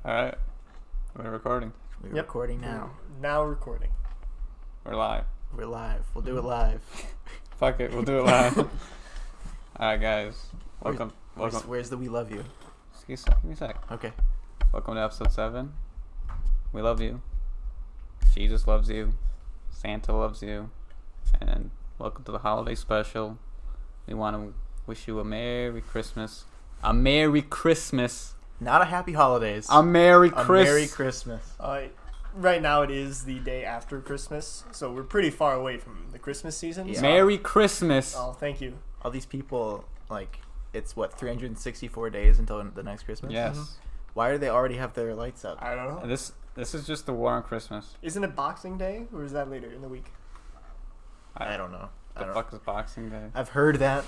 All right. We're recording. We're recording now. Now recording. We're live. We're live. We'll do it live. Fuck it. We'll do it live. All right, guys. Welcome. Where's the We Love You? Give me a sec. Okay. Welcome to episode 7. We love you. Jesus loves you. Santa loves you. And welcome to the holiday special. We want to wish you a Merry Christmas. A Merry Christmas. Not a Happy Holidays. A Merry A Christmas. Merry Christmas. Right now it is the day after Christmas, so we're pretty far away from the Christmas season. Yeah. So Merry Christmas. Oh, thank you. All these people, it's what, 364 days until the next Christmas? Yes. Mhm. Why do they already have their lights up? I don't know. This is just the war on Christmas. Isn't it Boxing Day, or is that later in the week? I don't know. The fuck is Boxing Day? I've heard that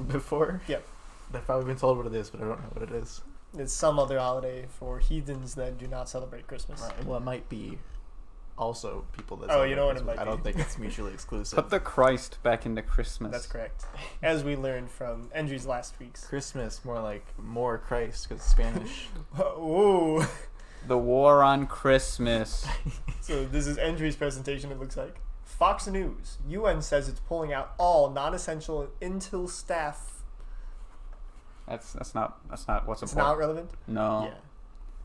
before. Yep. I've probably been told what it is, but I don't know what it is. It's some other holiday for heathens that do not celebrate Christmas. Right. Well, it might be also people that. Oh, you celebrate know what it Christmas. might I don't be. think it's mutually exclusive. Put the Christ back into Christmas. That's correct. As we learned from Endri's last week's. Christmas, more like more Christ, because Spanish. Ooh. The war on Christmas. So this is Endri's presentation, it looks like. Fox News. UN says it's pulling out all non-essential Intel staff. That's not what's It's important. not relevant? No. Yeah.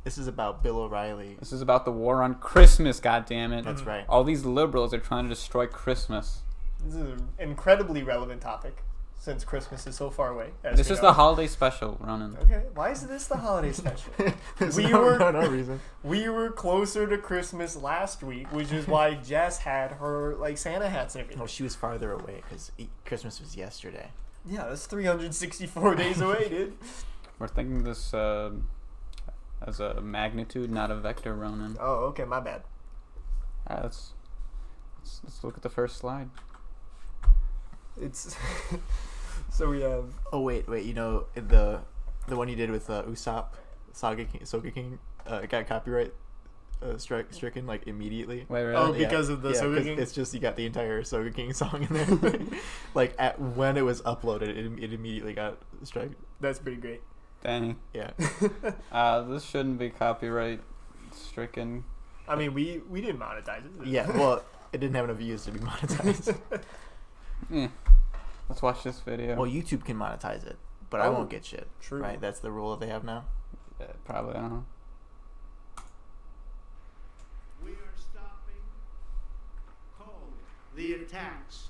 This is about Bill O'Reilly. This is about the war on Christmas, goddammit. That's right. All these liberals are trying to destroy Christmas. This is an incredibly relevant topic since Christmas is so far away. This is the holiday special, Ronan. Okay, why is this the holiday special? There's We no were- reason. We were closer to Christmas last week, which is why Jess had her Santa hats and everything. No, she was farther away because Christmas was yesterday. Yeah, that's 364 days away, dude. We're thinking this as a magnitude, not a vector, Ronan. Oh, okay, my bad. Let's look at the first slide. It's so we have. Oh wait, you know the one you did with Usopp, Soga King, got copyright stricken immediately. Wait, really? Oh, because of the Soga 'cause King? it's just you got the entire Soga King song in there. When it was uploaded, it immediately got struck. That's pretty great. Dang. Yeah. This shouldn't be copyright stricken. I mean, we didn't monetize it. Yeah. Well, it didn't have enough views to be monetized. Let's watch this video. Well, YouTube can monetize it, but I Oh, won't get shit. true. Right? That's the rule that they have now. Probably, I don't know. We are stopping cold the attacks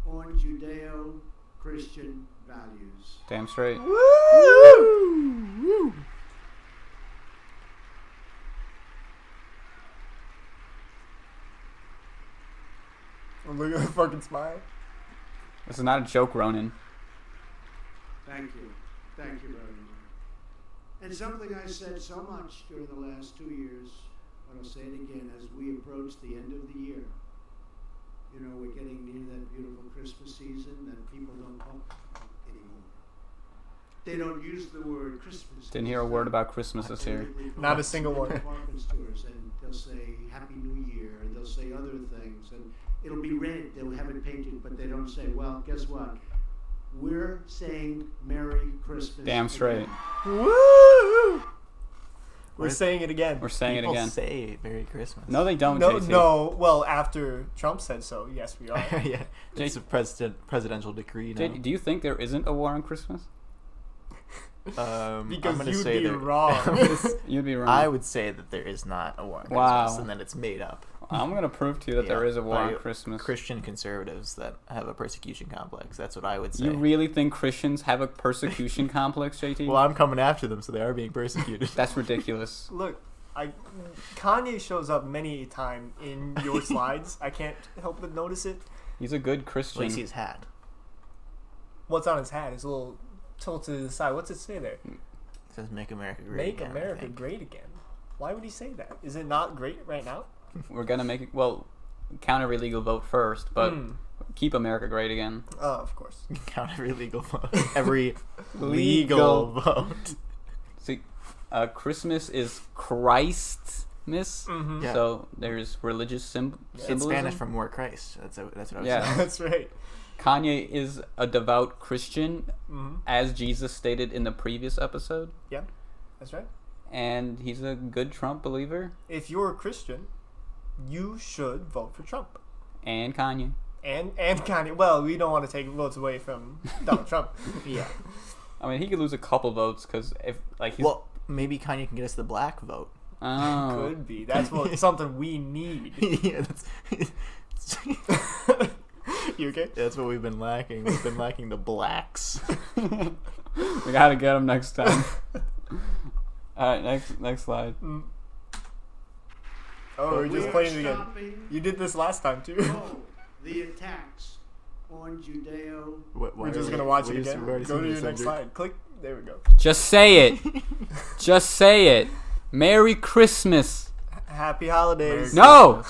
on Judeo-Christian values. Damn straight. Woo! Look at the fucking smile. This is not a joke, Ronan. Thank you. Thank you very much. And something I said so much during the last 2 years, but I'll say it again as we approach the end of the year. You know, we're getting near that beautiful Christmas season that people don't talk about anymore. They don't use the word Christmas. Didn't hear a word about Christmas this year. Not a single one. Department stores, and they'll say Happy New Year, and they'll say other things, and it'll be red. They'll have it painted, but they don't say, well, guess what? We're saying Merry Christmas. Damn straight. again. Woo! We're saying it again. We're saying People it again. say Merry Christmas. No, they don't, No, JT. no. Well, after Trump said so, yes, we are. Yeah. It's a presidential decree now. JT, do you think there isn't a war on Christmas? I'm Because gonna you'd say be that- wrong. You'd be wrong. I would say that there is not a war on Wow. Christmas, and that it's made up. I'm going to prove to you that there Yeah, is a war by on Christmas. Christian conservatives that have a persecution complex. That's what I would say. You really think Christians have a persecution complex, JT? Well, I'm coming after them, so they are being persecuted. That's ridiculous. Look, Kanye shows up many a time in your slides. I can't help but notice it. He's a good Christian. Well, you see his hat. What's on his hat? It's a little tilted to the side. What's it say there? It says "Make America Great Make Again." I America think. great again. Why would he say that? Is it not great right now? We're going to make it, well, counter illegal vote first, but keep America great again. Oh, of course. Count every legal vote. Every Legal. legal vote. See, Christmas is Christmas. Mm-hmm. Yeah. So there's religious In symbolism. Spanish for more Christ. That's what I was Yeah. saying. That's right. Kanye is a devout Christian, Mm-hmm. as Jesus stated in the previous episode. Yeah, that's right. and he's a good Trump believer. If you're a Christian, you should vote for Trump. And Kanye. And Kanye. Well, we don't want to take votes away from Donald Trump. Yeah. I mean, he could lose a couple votes because if like he's Well, maybe Kanye can get us the black vote. oh Could be. That's something we need. Yeah, You okay? that's what we've been lacking. We've been lacking the blacks. we gotta get him next time. All right, next slide. Oh, we're We just are playing it again. stopping You did this last time too. the attacks on Judeo. We're just gonna watch it again. Go to your next slide. Click. There we go. Just say it. Just say it. Merry Christmas. Happy holidays. No.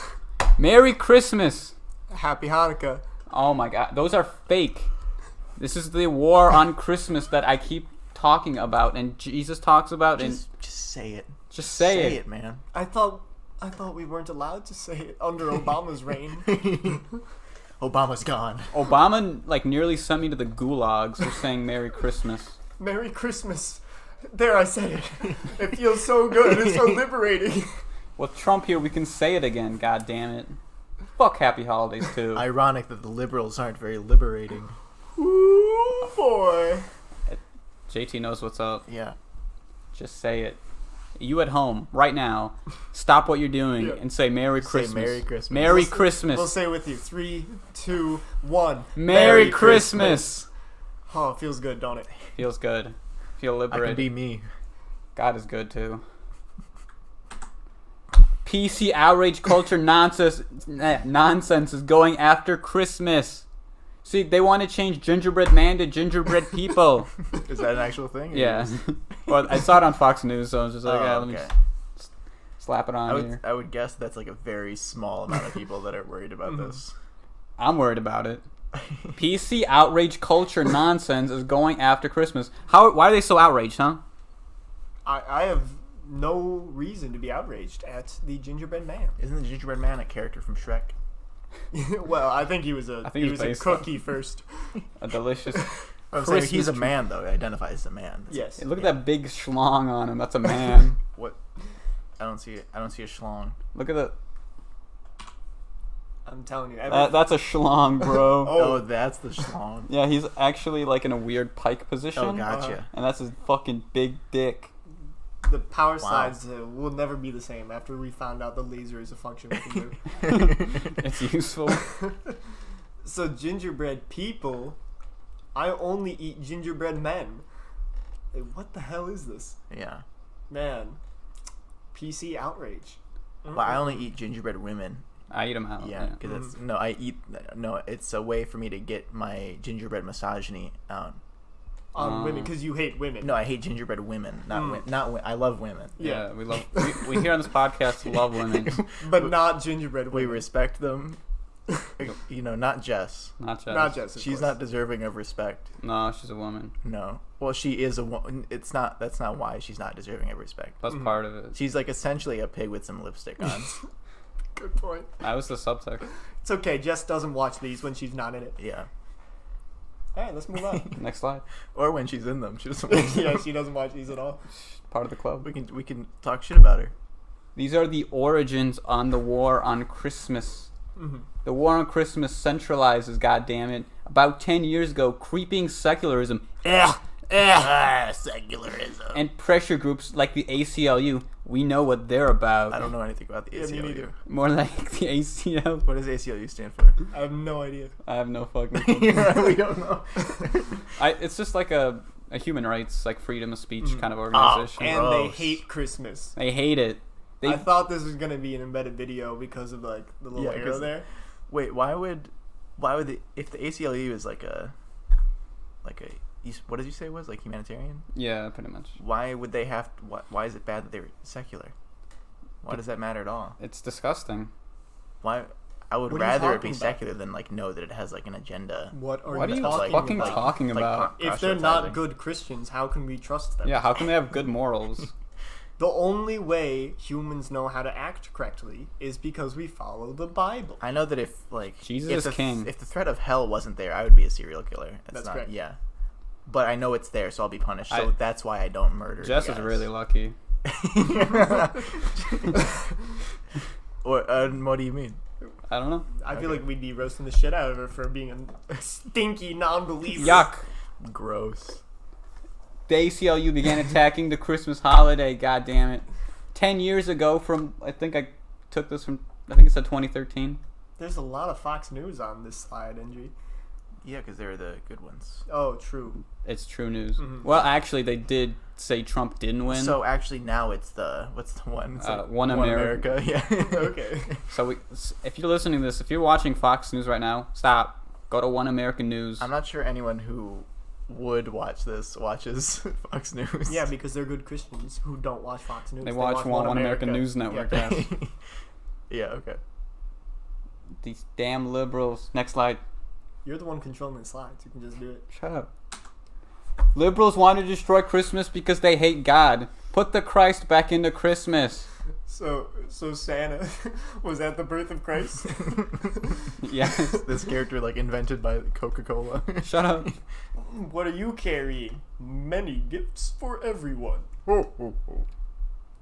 Merry Christmas. Happy Hanukkah. Oh my God, those are fake. This is the war on Christmas that I keep talking about, and Jesus talks about, and Just say it. just say it, man. I thought we weren't allowed to say it under Obama's reign. Obama's gone. Obama like nearly sent me to the gulags for saying Merry Christmas. Merry Christmas. There, I said it. It feels so good. It's so liberating. With Trump here, we can say it again. God damn it. Fuck Happy Holidays too. Ironic that the liberals aren't very liberating. Ooh, boy. JT knows what's up. Yeah. Just say it. You at home right now, stop what you're doing Yeah. and say Merry Say Christmas. Merry Christmas. Merry We'll Christmas. say it with you. 3, 2, 1. Merry Christmas. Oh, it feels good, don't it? Feels good. Feel I can liberated. be me. God is good too. PC outrage culture nonsense is going after Christmas. See, they want to change gingerbread man to gingerbread people. Is that an actual thing? Yeah. Well, I saw it on Fox News, so I was just like, yeah, let me okay. slap it on here. I would guess that's like a very small amount of people that are worried about this. I'm worried about it. PC outrage culture nonsense is going after Christmas. Why are they so outraged, huh? I have no reason to be outraged at the gingerbread man. Isn't the gingerbread man a character from Shrek? Well, I think he was a think he was a based cookie first. A delicious. I'm saying he's Christmas a tree. man though. He identifies as a man. Yes. Hey, look at that big schlong on him. That's a man. What? I don't see it. I don't see a schlong. Look at that. I'm telling you. That's a schlong, bro. Oh, that's the schlong. Yeah, he's actually like in a weird pike position. Oh, gotcha. And that's his fucking big dick. The power Wow. slides will never be the same after we found out the laser is a function we can do. It's useful. So gingerbread people, I only eat gingerbread men. Like, what the hell is this? Yeah. Man, PC outrage. Well, I only eat gingerbread women. I eat them out. Yeah, because it's a way for me to get my gingerbread misogyny out. On women, because you hate women. No, I hate gingerbread women. I love women. Yeah, we love. We here on this podcast love women. But not gingerbread We women. respect them. Not Jess. Not Jess. Not Jess. of She's course. not deserving of respect. No, she's a woman. No. Well, she is a woman. It's not. That's not why she's not deserving of respect. That's part of it. She's like essentially a pig with some lipstick on. Good point. That was the subtext. It's okay. Jess doesn't watch these when she's not in it. Yeah. All right, let's move on. Next slide. Or when she's in them, she doesn't. Yeah, she doesn't watch these at all. Part of the club. We can talk shit about her. These are the origins on the war on Christmas. Mm-hmm. The war on Christmas centralizes, goddammit, about 10 years ago, creeping secularism Secularism. and pressure groups like the ACLU. We know what they're about. I don't know anything about the Yeah, me ACLU. neither. More like the ACL. What does ACLU stand for? I have no idea. I have no fucking clue. We don't know. It's just like a human rights, like freedom of speech kind of organization. And they Gross. hate Christmas. They hate it. I thought this was gonna be an embedded video because of like the little Yeah, arrow 'cause- there. Wait, why would if the ACLU is like a what did you say it was, like, humanitarian? Yeah, pretty much. Why would they have? Why is it bad that they're secular? Why does that matter at all? It's disgusting. Why? I would What are you rather it talking be about? secular than like know that it has like an agenda. What are What are you you talking fucking about? talking about? If they're not proselytizing. good Christians, how can we trust them? Yeah, how can they have good morals? The only way humans know how to act correctly is because we follow the Bible. I know that if Jesus if is king. If the threat of hell wasn't there, I would be a serial killer. That's not, correct. Yeah, but I know it's there, so I'll be punished. So that's why I don't murder. Jess you is guys. really lucky. What do you mean? I don't know. I feel Okay. like we'd be roasting the shit out of her for being a stinky non-believer. Yuck. Gross. The ACLU began attacking the Christmas holiday. God damn it. 10 years ago from, I think it said 2013. There's a lot of Fox News on this slide, Endri. Yeah, because they're the good ones. Oh, true. It's true news. Mhm. Well, actually, they did say Trump didn't win. So actually, now it's what's the one? It's One America. Yeah. Okay. So if you're listening to this, if you're watching Fox News right now, stop. Go to One American News. I'm not sure anyone who would watch this watches Fox News. Yeah, because they're good Christians who don't watch Fox News. They watch One American News Network. Yeah. Yes. Yeah. Okay. These damn liberals. Next slide. You're the one controlling the slides. You can just do it. Shut up. Liberals want to destroy Christmas because they hate God. Put the Christ back into Christmas. So Santa was at the birth of Christ. Yes. This character like invented by Coca-Cola. Shut up. What are you carrying? Many gifts for everyone.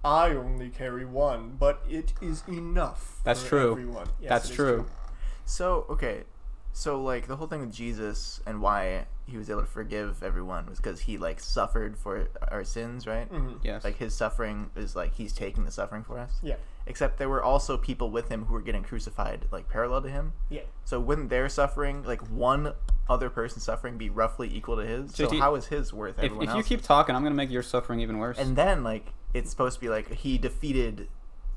I only carry one, but it is enough. That's for true. Everyone. Yes, That's it is true. So okay, so like the whole thing with Jesus and why he was able to forgive everyone was because he like suffered for our sins, right? Mhm. Yes. Like his suffering is like he's taking the suffering for us. Yeah. Except there were also people with him who were getting crucified like parallel to him. Yeah. So wouldn't their suffering, like one other person's suffering, be roughly equal to his? So JT, how is his worth If everyone you else? keep talking, I'm going to make your suffering even worse. And then like it's supposed to be like he defeated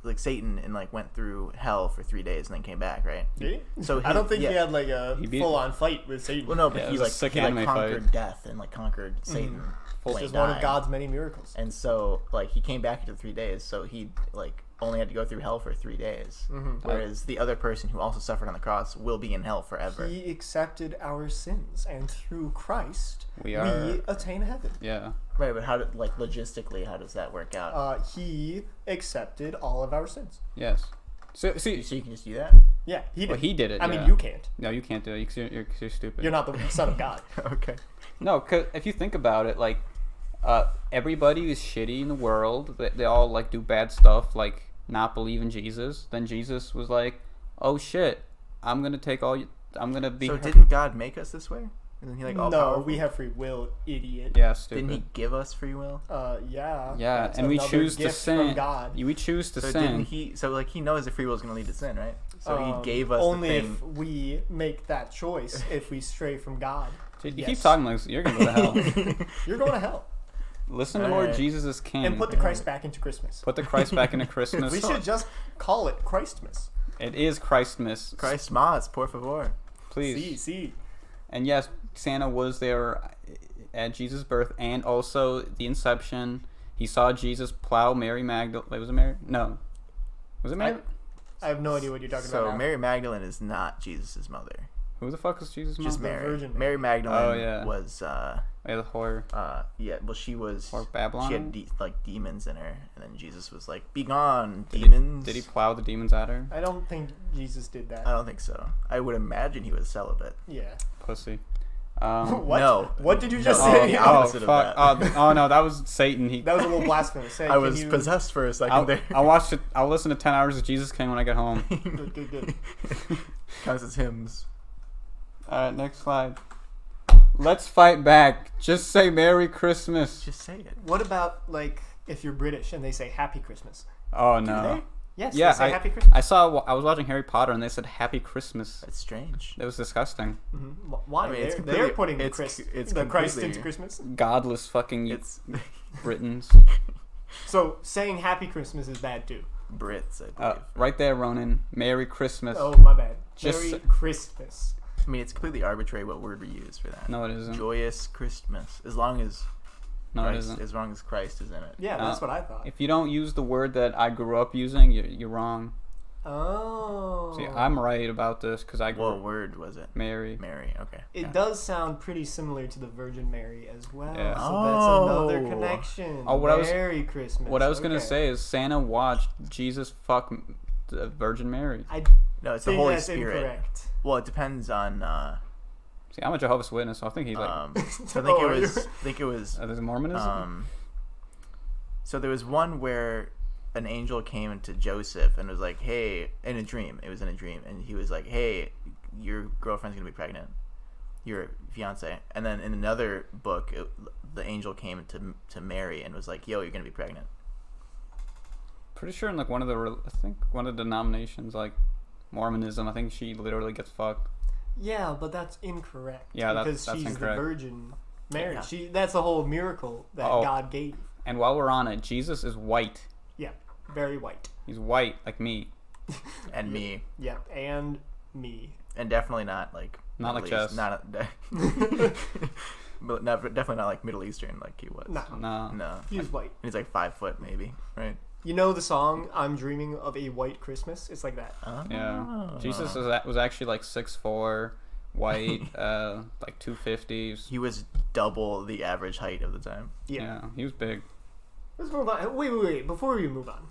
like Satan and like went through hell for 3 days and then came back, right? Did he? So I don't think yeah. he had like a He beat- full-on fight with Satan. Well, no, but Yeah, it he was a like sick he like anime conquered fight. death and like conquered Satan. It's when just he one of died. God's many miracles. And so like he came back after 3 days, so he like only had to go through hell for 3 days. Mhm. Whereas the other person who also suffered on the cross will be in hell forever. He accepted our sins, and through Christ, We we attain heaven. Yeah. Right, but how did like logistically how does that work out? He accepted all of our sins. Yes. So, see, So you can just do that? Yeah, he did. well, he did it. I mean, yeah. you can't. No, you can't do it. You're stupid. You're not the son of God. Okay. No, cause if you think about it, like, everybody is shitty in the world. They all like do bad stuff, like not believe in Jesus. Then Jesus was like, "Oh shit, I'm gonna take all. I'm gonna be." So didn't God make us this way? Isn't he like all No, powerful? we have free will, idiot. Yeah, stupid. Didn't he give us free will? Yeah. Yeah, That's and we another choose to gift sin. from God. We choose to So sin. didn't he? So like he knows that free will is going to lead to sin, right? So he gave us only the if thing. we make that choice. If we stray from God, You yes. keep talking like this, you're gonna go to hell. you're going to hell. Listen to Lord Alright. Jesus is King. And put the Christ back into Christmas. Put the Christ back into Christmas. We should just call it Christmas. It is Christmas. Christ mas, por favor. Please. See. And yes, Santa was there at Jesus' birth, and also the Inception. He saw Jesus plow Mary Magdalene. Wait, was it Mary? No. Was it Mary? I have no idea what you're talking So about now. Mary Magdalene is not Jesus' mother. Who the fuck is Jesus' mom? Just the Mary. Virgin Mary Magdalene Oh, yeah. was Yeah, the whore. yeah, well she was Or Babylon? she had like demons in her, and then Jesus was like, "Be gone, demons." Did he plow the demons at her? I don't think Jesus did that. I don't think so. I would imagine he was celibate. Yeah. Pussy. What? No. What did you just No. say? the oh, opposite of fuck. that. Oh, no, that was Satan. He. That was a little blasphemous. Say, I can was you- possessed for a 2nd I'll, there. I'll watch it. I'll listen to 10 hours of Jesus King when I get home. Good. Counts as hymns. Alright, next slide. Let's fight back. Just say Merry Christmas. Just say it. What about like if you're British and they say Happy Christmas? Oh, Do no. they? Yes. Yeah, they say Happy Christmas. I was watching Harry Potter and they said Happy Christmas. That's strange. It was disgusting. Why? I mean, it's they're completely- putting the it's Christ completely- into Christmas. Godless fucking It's Britons. So saying Happy Christmas is bad too. Brits, I believe. Right there, Ronan. Merry Christmas. Oh my bad. Just- Merry Christmas. I mean, it's completely arbitrary what word we use for that. No, it isn't. Joyous Christmas, as long as No, it Christ, isn't. as long as Christ is in it. Yeah, that's what I thought. If you don't use the word that I grew up using, you're wrong. Oh. See, I'm right about this because I grew What up word was it? Mary. Mary. Okay. It yeah. does sound pretty similar to the Virgin Mary as well. Yeah. So that's another Oh. connection. Oh, what I was- Merry Christmas. What I was gonna Okay. say is Santa watched Jesus fuck the Virgin Mary. I No, it's the think Holy that's Spirit. incorrect. Well, it depends on. See, I'm a Jehovah's Witness, so I think he like. So I think Oh, it are was. you? I think it was. There's Mormonism. So there was one where an angel came to Joseph and was like, "Hey," in a dream. It was in a dream, and he was like, "Hey, your girlfriend's gonna be pregnant, your fiance." And then in another book, the angel came to Mary and was like, "Yo, you're gonna be pregnant." Pretty sure in like one of the denominations, like Mormonism, I think she literally gets fucked. Yeah, but that's incorrect. Yeah, because that's she's incorrect. the Virgin Mary. Yeah. That's the whole miracle that Oh. God gave. And while we're on it, Jesus is white. Yeah, very white. He's white like me. And me, Yep, and me. and definitely not like Not like Middle East- Jess. not, but definitely not like Middle Eastern like he was. No, No. No. he's white. And he's like 5 foot maybe, right? You know the song "I'm Dreaming of a White Christmas"? It's like that. Yeah. Oh. Jesus was actually like 6'4", white, like 250. He was double the average height of the time. Yeah. He was big. Let's move on. Wait. Before we move on,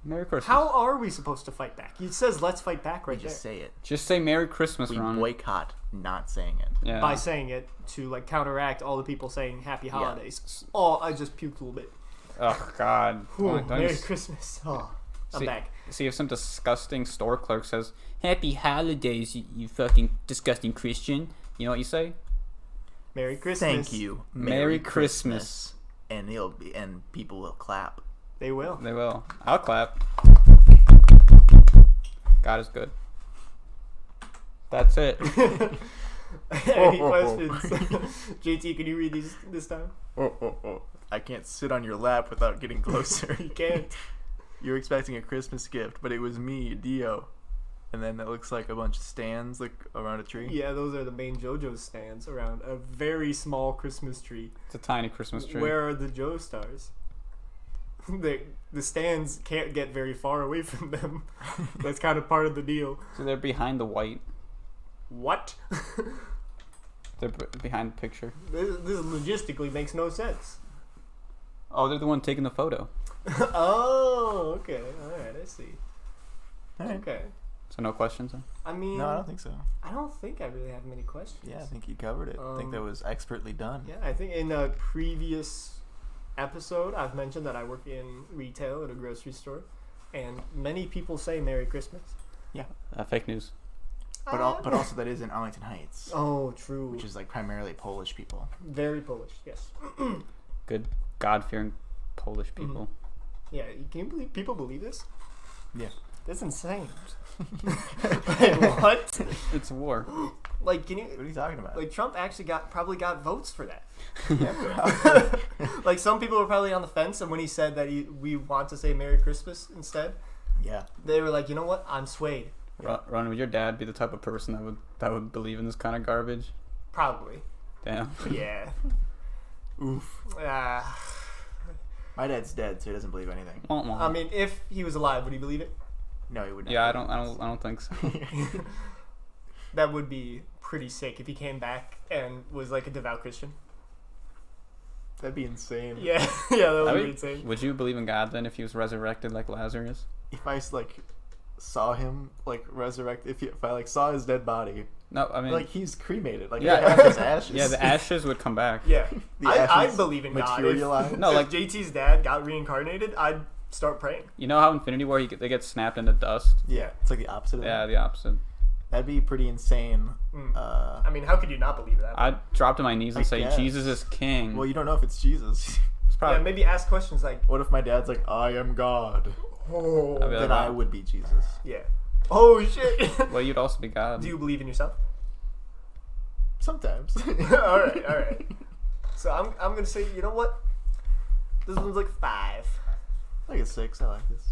Merry Christmas. how are we supposed to fight back? It says "Let's fight back" right We just there. say it. Just say Merry Christmas, We Ron. boycott not saying it. Yeah. By saying it to like counteract all the people saying "Happy Holidays." Oh, I just puked a little bit. Oh God. Ooh, Don't Merry you Christmas. Oh, I'm See- back. see if some disgusting store clerk says Happy Holidays, you fucking disgusting Christian. You know what you say? Merry Christmas. Thank you. Merry Christmas. And people will clap. They will. They will. I'll clap. God is good. That's it. Any questions? JT, can you read these this time? I can't sit on your lap without getting closer. You can't. You're expecting a Christmas gift, but it was me, Dio. And then it looks like a bunch of stands like around a tree. Yeah, those are the main JoJo stands around a very small Christmas tree. It's a tiny Christmas tree. Where are the Joe stars? The stands can't get very far away from them. That's kind of part of the deal. So they're behind the white. What? They're behind the picture. This logistically makes no sense. Oh, they're the one taking the photo. Oh, okay. All right, I see. Alright. Okay. So no questions then? I mean, No, I don't think so. I don't think I really have many questions. Yeah, I think you covered it. I think that was expertly done. Yeah, I think in a previous episode, I've mentioned that I work in retail at a grocery store, and many people say Merry Christmas. Fake news. But also that is in Arlington Heights, Oh, true. which is like primarily Polish people. Very Polish, yes. Good God-fearing Polish people. Yeah, can you believe people believe this? Yeah. That's insane. Wait, what? It's war. Like, can you? What are you talking about? Like, Trump actually probably got votes for that. Yeah, Like, some people were probably on the fence, and when he said that we want to say Merry Christmas instead, yeah. they were like, you know what? I'm swayed. Ron, would your dad be the type of person that would believe in this kind of garbage? Probably. Damn. Yeah. Oof. My dad's dead, so he doesn't believe anything. I mean, if he was alive, would he believe it? No, he would not. Yeah, I believe don't think so. That would be pretty sick if he came back and was like a devout Christian. That'd be insane. Yeah, yeah, that would I be mean, insane. would you believe in God then if he was resurrected like Lazarus? If I like saw him like resurrect, if I like saw his dead body, No, I mean, like he's cremated, like Yeah. I have his ashes. yeah, the ashes would come back. Yeah, The I ashes believe in God. materialize. No, If like- JT's dad got reincarnated, I'd start praying. You know how Infinity War they get snapped into dust? Yeah, it's like the opposite of Yeah, that. the opposite. That'd be pretty insane. I mean, how could you not believe that? I'd drop to my knees and I say, guess. Jesus is king. Well, you don't know if it's Jesus. It's probably, Yeah, maybe ask questions like, What if my dad's like, I am God? oh, I'd be like, Then wow. I would be Jesus. yeah. Oh shit. Well, you'd also be God. Do you believe in yourself? Sometimes. all right. So I'm gonna say, you know what? This one's like 5. Like a 6. I like this.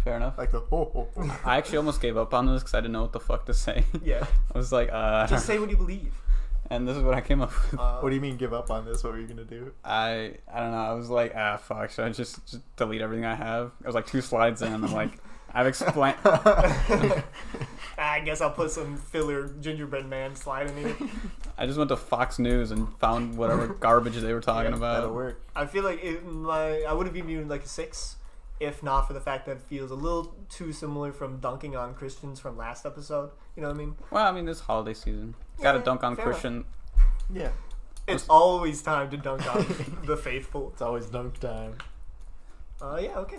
Fair enough. Like the ho ho ho. I actually almost gave up on this because I didn't know what the fuck to say. Yeah. I was like, Just say what you believe. and this is what I came up with. What do you mean give up on this? What were you gonna do? I don't know. I was like, fuck. Should I just delete everything I have? I was like 2 slides in. I'm like, I've explained. I guess I'll put some filler gingerbread man slide in here. I just went to Fox News and found whatever garbage they were talking Yeah, about. That'll work. I feel like I would have given you like a 6, if not for the fact that it feels a little too similar from dunking on Christians from last episode. You know what I mean? Well, I mean, this holiday season, gotta Yeah, dunk on fair Christian. Yeah. It's always time to dunk on the faithful. It's always dunk time. Yeah, okay.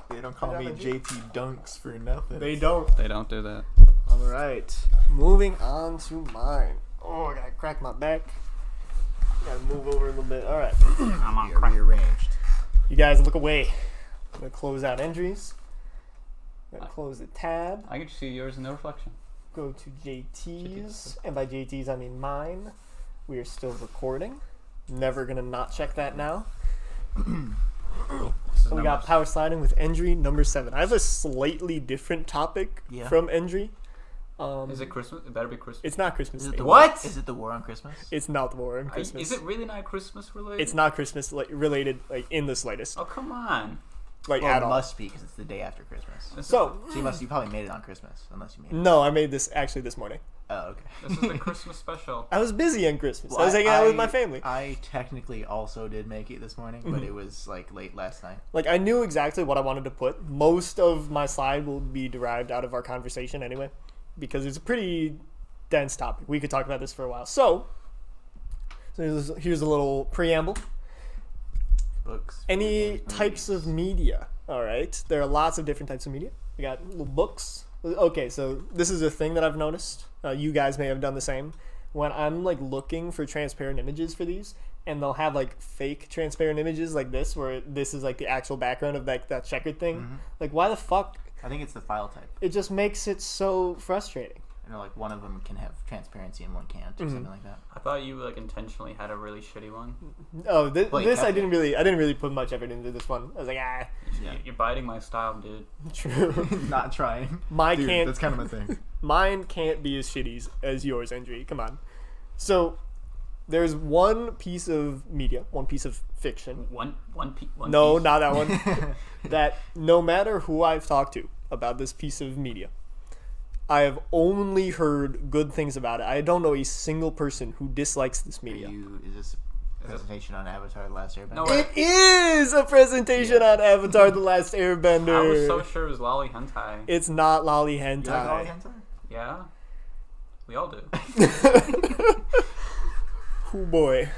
They don't call Good me job, Endri. JT Dunks for nothing. They don't. They don't do that. All right. Moving on to mine. Oh, I gotta crack my back. Gotta move over a little bit. All right. I'm on You're crack. rearranged. You guys look away. I'm gonna close out Endri's. Gonna close the tab. I can see yours in the reflection. Go to JT's, and by JT's I mean mine. We are still recording. Never gonna not check that now. This is So we got numbers. power sliding with Endri number 7. I have a slightly different topic Yeah. from Endri. Is it Christmas? It better be Christmas. It's not Christmas. Is it the themed. What? Is it the war on Christmas? It's not the war on Are you- Christmas. Is it really not Christmas related? It's not Christmas related, like in the slightest, Oh, come on. like Well, at it all. must be because it's the day after Christmas. This So You probably made it on Christmas, unless you made it. no, I made this actually this morning. Oh, okay. This is the Christmas special. I was busy on Christmas. Well, I was hanging out with my family. I technically also did make it this morning, but it was like late last night. Like I knew exactly what I wanted to put. Most of my slide will be derived out of our conversation anyway, because it's a pretty dense topic. We could talk about this for a while. So here's a little preamble. Books. Any movies, types of media. All right, there are lots of different types of media. We got little books. Okay, so this is a thing that I've noticed. You guys may have done the same. When I'm like looking for transparent images for these, and they'll have like fake transparent images like this, where this is like the actual background of like that checkered thing. Mhm. Like, why the fuck? I think it's the file type. It just makes it so frustrating. I know, like one of them can have transparency and one can't, or something like that. I thought you like intentionally had a really shitty one. Oh, Well, you this I kept didn't really put much effort into this one. I was like, ah, Yeah. You're biting my style, dude. true. Not trying. My Dude, can't. that's kind of my thing. Mine can't be as shitty as yours, Endri. Come on. So, there's one piece of media, one piece of fiction. One No, piece. not that one. That no matter who I've talked to about this piece of media, I have only heard good things about it. I don't know a single person who dislikes this media. Is this a presentation on Avatar: The Last Airbender? No, It is a presentation on Avatar: The Last Airbender. I was so sure it was lolly hentai. It's not lolly You like hentai. all hentai? Yeah, we all do. Oh boy.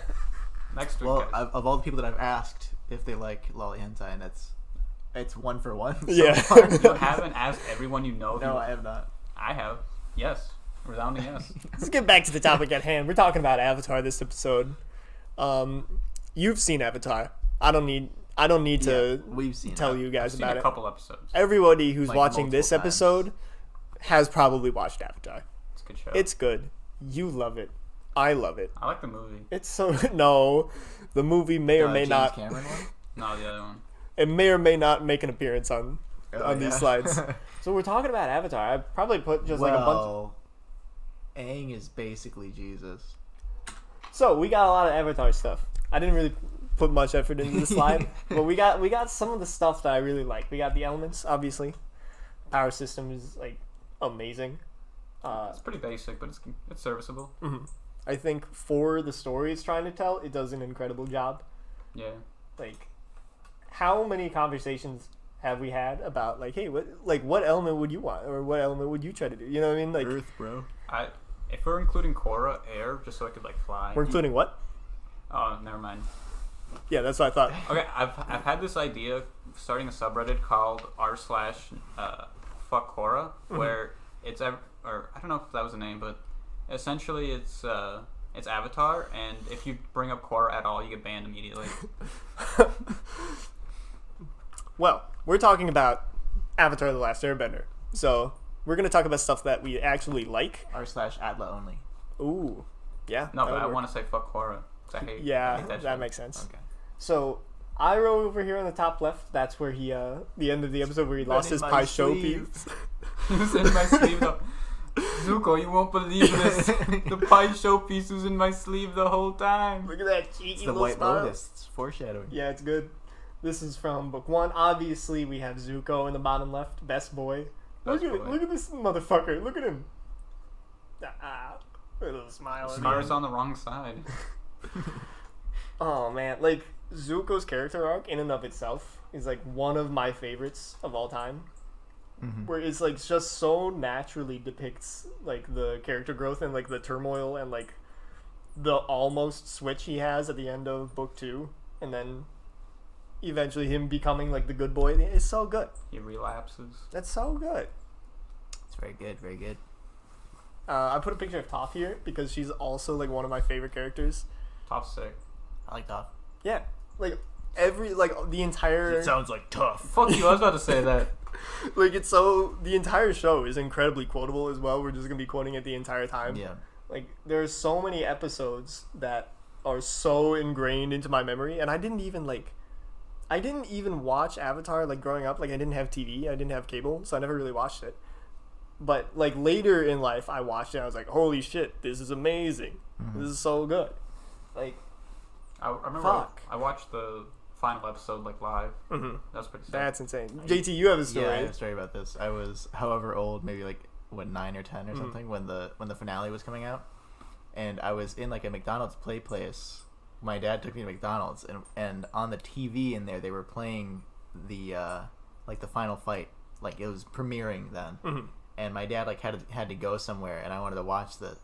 Next week, Well, guys. of all the people that I've asked if they like lolly hentai, and it's 1 for 1. So Yeah. far. You haven't asked everyone you know. No, I have not. I have. Yes, resounding yes. Let's get back to the topic at hand. We're talking about Avatar this episode. You've seen Avatar. I don't need to We've seen tell that. you guys I've seen about a it. couple episodes. Everybody who's Like, watching this multiple times. episode has probably watched Avatar. It's a good show. It's good. You love it. I love it. I like the movie. It's so no. The movie may or may James not. Cameron one? No, the other one. It may or may not make an appearance on Oh, these yeah. slides. So we're talking about Avatar. I probably put just like a bunch. Well, Aang is basically Jesus. So we got a lot of Avatar stuff. I didn't really put much effort into the slide, but we got some of the stuff that I really like. We got the elements, obviously. Power system is like amazing. It's pretty basic, but it's serviceable. I think for the story it's trying to tell, it does an incredible job. Yeah. Like, how many conversations have we had about like, hey, what element would you want, or what element would you try to do? You know what I mean? Like, Earth, bro. If we're including Korra, air, just so I could like fly. we're including what? Oh, never mind. Yeah, that's what I thought. Okay, I've had this idea of starting a subreddit called r/fuck Korra, where it's or I don't know if that was the name, but essentially it's Avatar, and if you bring up Korra at all, you get banned immediately. Well, we're talking about Avatar: The Last Airbender, so we're gonna talk about stuff that we actually like. r/Atla only. Ooh, yeah. No, that but would I work. want to say fuck Korra. 'Cause I hate Yeah, that that shit. makes sense. Okay. So Iroh over here on the top left, that's where he the end of the episode where he lost in his my pie show sleeve. piece. He was in my sleeve. Zuko, you won't believe this. The pie showpiece was in my sleeve the whole time. Look at that cheeky It's the little White smile. Lotus. It's foreshadowing. Yeah, it's good. This is from book 1. Obviously, we have Zuko in the bottom left, best boy. Best boy. Look at this motherfucker. Look at him. Ah, a little smile. at the Scar's end. on the wrong side. Oh man, like Zuko's character arc in and of itself is like one of my favorites of all time. Mhm. Where it's like just so naturally depicts like the character growth and like the turmoil and like the almost switch he has at the end of book 2, and then eventually him becoming like the good boy is so good. He relapses. That's so good. It's very good, very good. I put a picture of Toph here because she's also like one of my favorite characters. Top sick. I like Toph. Yeah, like the entire. It sounds like tough. Fuck you, I was about to say that. Like the entire show is incredibly quotable as well. We're just gonna be quoting it the entire time. Yeah. Like there's so many episodes that are so ingrained into my memory, and I didn't even watch Avatar like growing up. Like I didn't have TV, I didn't have cable, so I never really watched it. But like later in life, I watched it. And I was like, "Holy shit, this is amazing! Mm-hmm. This is so good!" Like, I remember Fuck. I watched the final episode like live. mm-hmm. That's pretty sick. That's insane. JT, you have a story. Yeah, I have a story about this. I was however old, maybe like 9 or 10 or Mm-hmm. something when the finale was coming out, and I was in like a McDonald's play place. My dad took me to McDonald's, and on the TV in there they were playing the like the final fight, like it was premiering then. Mm-hmm. And my dad like had to go somewhere, and I wanted to watch the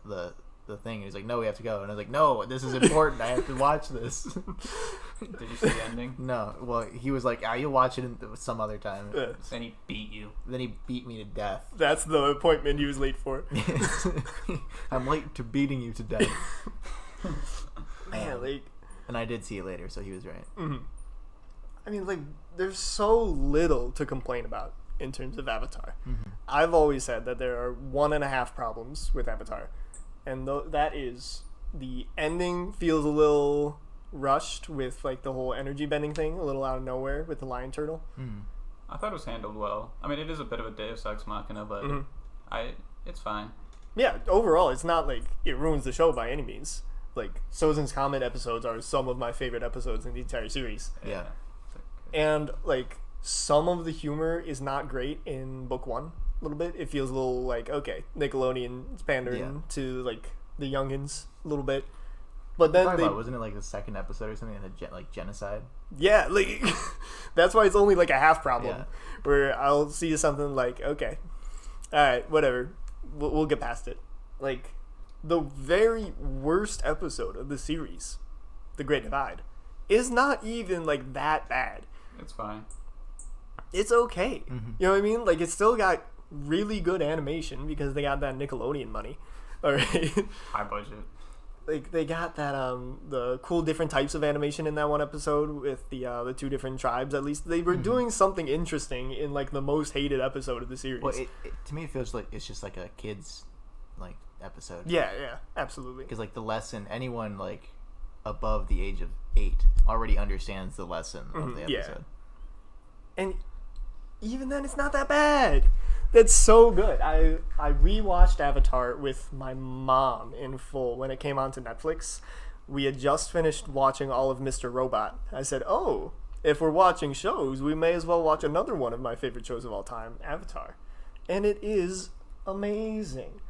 thing, and he's like, "No, we have to go," and I was like, "No, this is important. I have to watch this." Did you see the ending? No, well, he was like, "You'll watch it some other time." Yeah. Then he beat you. Then he beat me to death. That's the appointment he was late for. I'm late to beating you to death. Man, like, And I did see it later, so he was right. mm-hmm. I mean, like, there's so little to complain about in terms of Avatar. Mm-hmm. I've always said that there are 1.5 problems with Avatar, and that is the ending feels a little rushed with like the whole energy bending thing, a little out of nowhere with the lion turtle. Mm-hmm. I thought it was handled well. I mean, it is a bit of a Deus Ex Machina, but Mhm. it's fine. Yeah, overall, it's not like it ruins the show by any means. Like, Sozin's Comet episodes are some of my favorite episodes in the entire series. Yeah. And, like, some of the humor is not great in book 1 a little bit. It feels a little like, okay, Nickelodeon's pandering to, like, the youngins a little bit. But then Wasn't it like the second episode or something that had like genocide? yeah, like, that's why it's only like a half problem. Yeah. Where I'll see something like, okay, alright, whatever. We'll get past it. Like, the very worst episode of the series, The Great Divide, is not even like that bad. It's fine. It's okay. Mm-hmm. You know what I mean? Like, it's still got really good animation because they got that Nickelodeon money. Alright. High budget. Like, they got that the cool different types of animation in that one episode with the 2 different tribes. At least they were doing something interesting in like the most hated episode of the series. Well, to me, it feels like it's just like a kid's like episode. yeah, absolutely. Because like the lesson, anyone like above the age of 8 already understands the lesson of the yeah. episode. And even then, it's not that bad. That's so good. I rewatched Avatar with my mom in full when it came onto Netflix. We had just finished watching all of Mr. Robot. I said, oh, if we're watching shows, we may as well watch another one of my favorite shows of all time, Avatar. And it is amazing.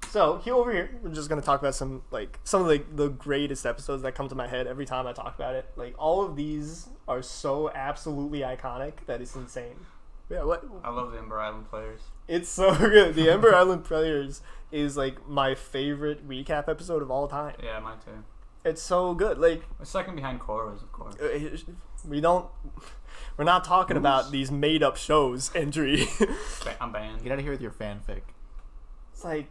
So over here, we're just gonna talk about some of the greatest episodes that come to my head every time I talk about it. Like, all of these are so absolutely iconic that it's insane. Yeah, what? I love the Ember Island players. It's so good. The Ember Island Players is like my favorite recap episode of all time. Yeah, mine too. It's so good. Like, Second behind Korra's, of course. we're not talking about these made up shows, Endri. I'm banned. Get out of here with your fanfic. It's like,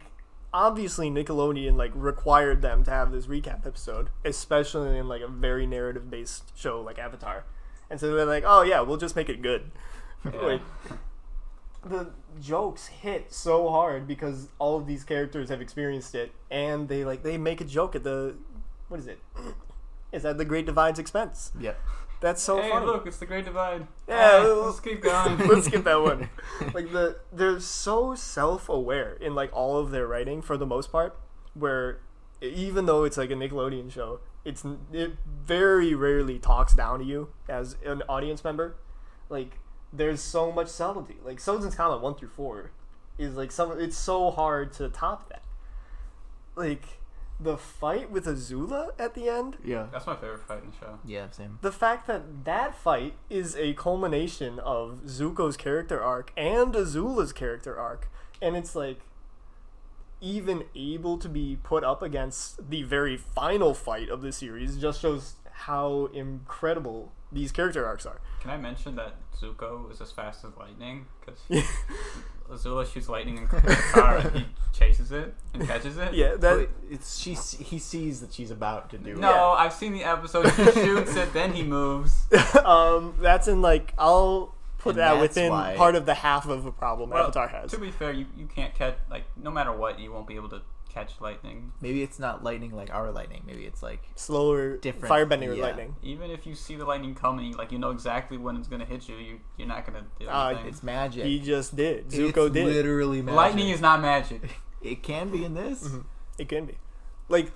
obviously Nickelodeon like required them to have this recap episode, especially in like a very narrative based show like Avatar. And so they're like, oh yeah, we'll just make it good. Yeah. Like, the jokes hit so hard because all of these characters have experienced it, and they make a joke at the, what is it? It's at the Great Divide's expense. Yep. That's so hey, funny. look, it's the Great Divide. Yeah, Let's keep going. Let's skip that one. Like, they're so self-aware in like all of their writing for the most part, where even though it's like a Nickelodeon show, it very rarely talks down to you as an audience member. Like, there's so much subtlety. Like, Sozin's Comet 1 through 4 is like it's so hard to top that. Like, the fight with Azula at the end, Yeah. That's my favorite fight in the show. Yeah, same. the fact that fight is a culmination of Zuko's character arc and Azula's character arc, and it's like, even able to be put up against the very final fight of the series just shows how incredible these character arcs are. Can I mention that Zuko is as fast as lightning? Because Azula shoots lightning in Katara and he chases it and catches it. Yeah, that He sees that she's about to do it. No, I've seen the episode. She shoots it, then he moves. that's in like I'll put And that that's within why- part of the half of a problem Well, Avatar has. To be fair, you can't catch, like, no matter what, you won't be able to catch lightning. Maybe it's not lightning like our lightning. Maybe it's like Slower, different- firebending with yeah. lightning. Even if you see the lightning coming, like, you know exactly when it's going to hit you, you're not going to do anything. it's magic. He just did. Zuko it's did. literally magic. Lightning is not magic. It can be in this. Mhm. It can be. Like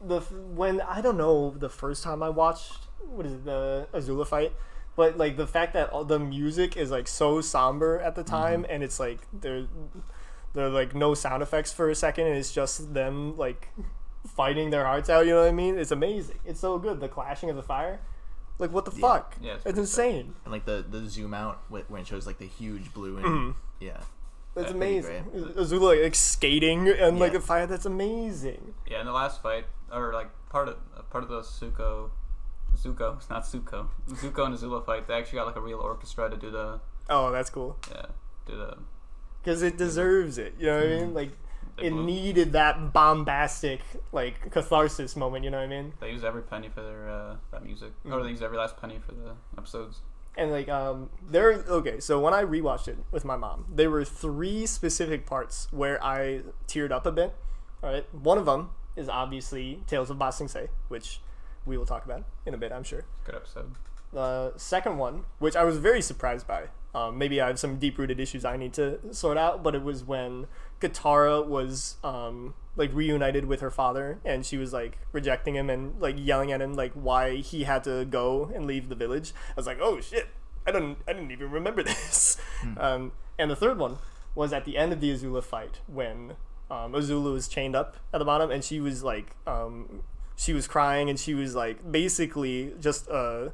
when I don't know the first time I watched the Azula fight, but like the fact that all the music is like so somber at the time, and it's like there are like no sound effects for a second, and it's just them like fighting their hearts out. You know what I mean? It's amazing. It's so good. The clashing of the fire. Like what the fuck? Yeah, it's it's pretty insane. And like the zoom out when it shows like the huge blue and Mhm. yeah. That's That's pretty amazing. great. Azula like skating and like Yeah. a fire. That's amazing. Yeah, in the last fight, or like part of the Zuko, it's not Zuko and Azula fight, they actually got like a real orchestra to do the Oh, that's cool. Because it deserves it. You know what I mean? Like They it blew- needed that bombastic like catharsis moment. You know what I mean? They use every penny for their that music, or Mhm. they use every last penny for the episodes. And like there. Okay, so when I rewatched it with my mom, there were 3 specific parts where I teared up a bit. All right, one of them is obviously Tales of Ba Sing Se, which we will talk about in a bit, I'm sure. Good episode. The second one, which I was very surprised by, maybe I have some deep-rooted issues I need to sort out, but it was when Katara was like reunited with her father, and she was like rejecting him and like yelling at him like why he had to go and leave the village. I was like, oh shit, I didn't even remember this. And the third one was at the end of the Azula fight when Azula was chained up at the bottom, and she was like she was crying, and she was like basically just a